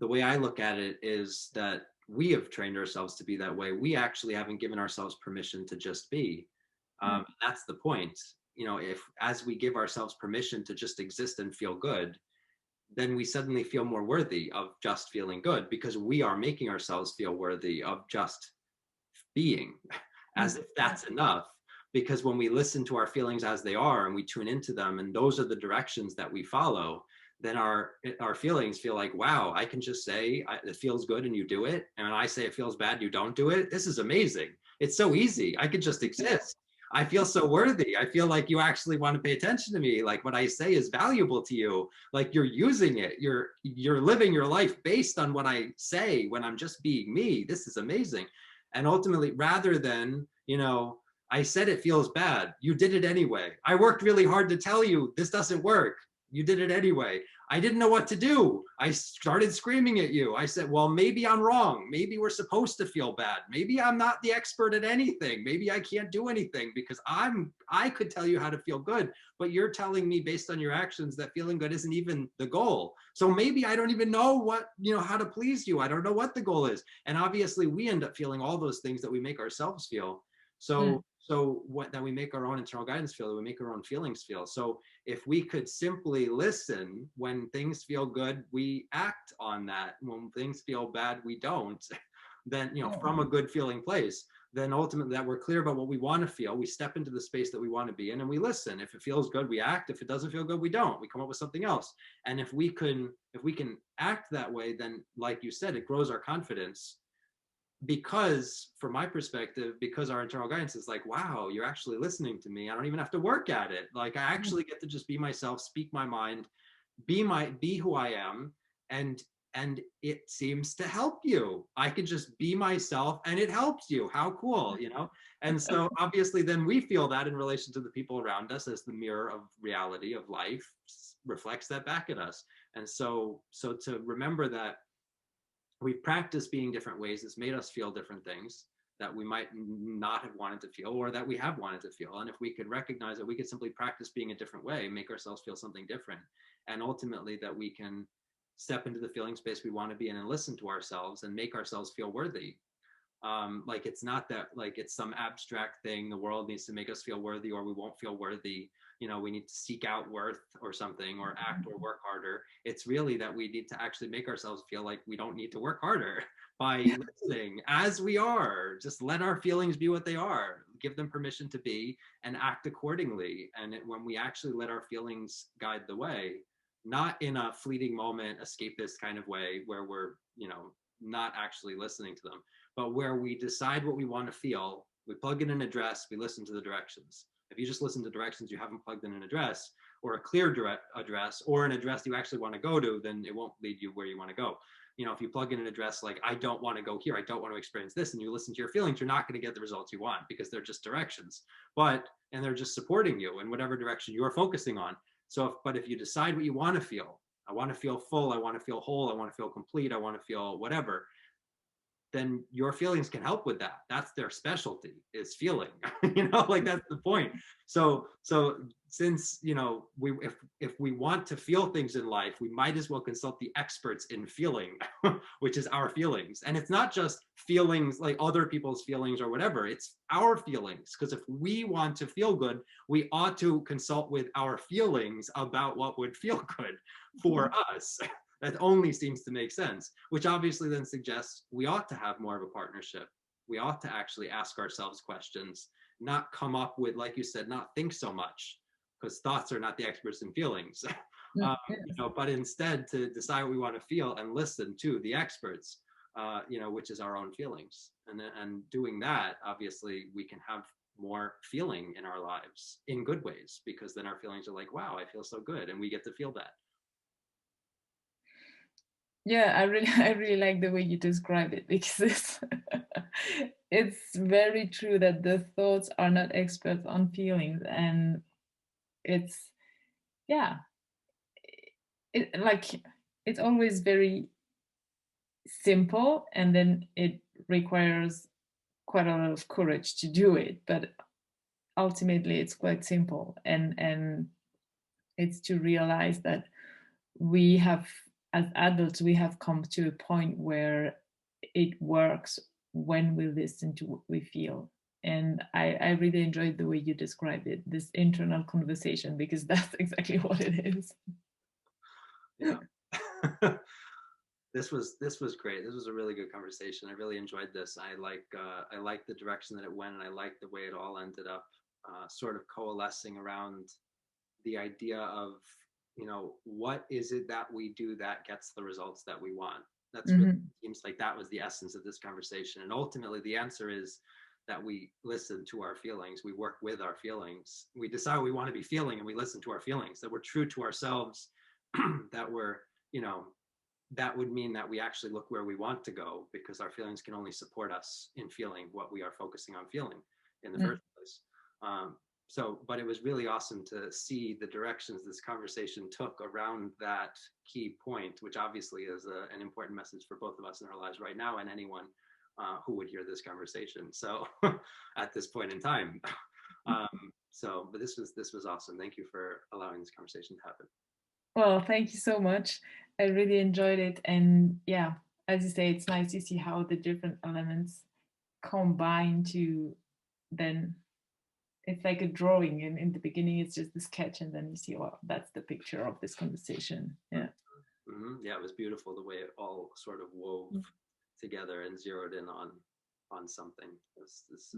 the way I look at it is that we have trained ourselves to be that way. We actually haven't given ourselves permission to just be. Mm. That's the point. If as we give ourselves permission to just exist and feel good, then we suddenly feel more worthy of just feeling good, because we are making ourselves feel worthy of just being, as Mm. if that's enough. Because when we listen to our feelings as they are and we tune into them, and those are the directions that we follow, then our feelings feel like, wow, I can just say it feels good and you do it, and when I say it feels bad, you don't do it. This is amazing. It's so easy. I could just exist. I feel so worthy. I feel like you actually want to pay attention to me. Like what I say is valuable to you. Like you're using it. You're living your life based on what I say when I'm just being me. This is amazing. And ultimately, rather than, I said it feels bad. You did it anyway. I worked really hard to tell you this doesn't work. You did it anyway. I didn't know what to do. I started screaming at you. I said, well, maybe I'm wrong. Maybe we're supposed to feel bad. Maybe I'm not the expert at anything. Maybe I can't do anything because I could tell you how to feel good, but you're telling me based on your actions that feeling good isn't even the goal. So maybe I don't even know how to please you. I don't know what the goal is. And obviously we end up feeling all those things that we make ourselves feel. Mm. So what that we make our own internal guidance feel, that we make our own feelings feel. So if we could simply listen, when things feel good, we act on that. When things feel bad, we don't. Then, from a good feeling place, then ultimately that we're clear about what we want to feel, we step into the space that we want to be in and we listen. If it feels good, we act. If it doesn't feel good, we don't. We come up with something else. And if we can act that way, then like you said, it grows our confidence, because from my perspective, because our internal guidance is like, wow, you're actually listening to me. I don't even have to work at it. Like I actually get to just be myself, speak my mind, be who I am. And it seems to help you. I can just be myself and it helps you. How cool. And so obviously then we feel that in relation to the people around us, as the mirror of reality of life reflects that back at us. And so to remember that we've practiced being different ways, it's made us feel different things that we might not have wanted to feel, or that we have wanted to feel. And if we could recognize that we could simply practice being a different way, make ourselves feel something different, and ultimately that we can step into the feeling space we want to be in and listen to ourselves and make ourselves feel worthy. Like it's not that like it's some abstract thing, the world needs to make us feel worthy or we won't feel worthy, we need to seek out worth or something, or act or work harder. It's really that we need to actually make ourselves feel like we don't need to work harder by listening as we are. Just let our feelings be what they are, give them permission to be, and act accordingly. And when we actually let our feelings guide the way, not in a fleeting moment escapist kind of way where we're not actually listening to them, but where we decide what we want to feel, we plug in an address, we listen to the directions. If you just listen to directions, you haven't plugged in an address, or a clear address, or an address you actually want to go to, then it won't lead you where you want to go. If you plug in an address like, I don't want to go here, I don't want to experience this, and you listen to your feelings, you're not going to get the results you want, because they're just directions. And they're just supporting you in whatever direction you're focusing on. But if you decide what you want to feel, I want to feel full, I want to feel whole, I want to feel complete, I want to feel whatever, then your feelings can help with that. That's their specialty, is feeling. Like that's the point. So since if we want to feel things in life, we might as well consult the experts in feeling, which is our feelings. And it's not just feelings like other people's feelings or whatever, it's our feelings. Because if we want to feel good, we ought to consult with our feelings about what would feel good for us. That only seems to make sense, which obviously then suggests we ought to have more of a partnership. We ought to actually ask ourselves questions, not come up with, like you said, not think so much, because thoughts are not the experts in feelings. Yes. But instead to decide what we want to feel and listen to the experts, which is our own feelings. And doing that, obviously, we can have more feeling in our lives in good ways, because then our feelings are like, wow, I feel so good, and we get to feel that. Yeah, I really like the way you describe it, because it's very true that the thoughts are not experts on feelings, and it's, yeah, like it's always very simple, and then it requires quite a lot of courage to do it, but ultimately it's quite simple, and it's to realize that we have, as adults, we have come to a point where it works when we listen to what we feel. And I really enjoyed the way you described it, this internal conversation, because that's exactly what it is. Yeah. This was great. This was a really good conversation. I really enjoyed this. I like the direction that it went, and I like the way it all ended up sort of coalescing around the idea of, what is it that we do that gets the results that we want. That's really, Mhm. seems like that was the essence of this conversation, and ultimately the answer is that we listen to our feelings, we work with our feelings, we decide what we want to be feeling, and we listen to our feelings, that we're true to ourselves, that we're, you know that would mean that we actually look where we want to go, because our feelings can only support us in feeling what we are focusing on feeling in the Mm. first place. But it was really awesome to see the directions this conversation took around that key point, which obviously is an important message for both of us in our lives right now, and anyone who would hear this conversation. So at this point in time. Um, but this was awesome. Thank you for allowing this conversation to happen. Well, thank you so much. I really enjoyed it. And yeah, as you say, it's nice to see how the different elements combine to then, it's like a drawing. And in the beginning, it's just the sketch. And then you see, oh, that's the picture of this conversation. Yeah. Yeah, it was beautiful the way it all sort of wove together and zeroed in on something. This is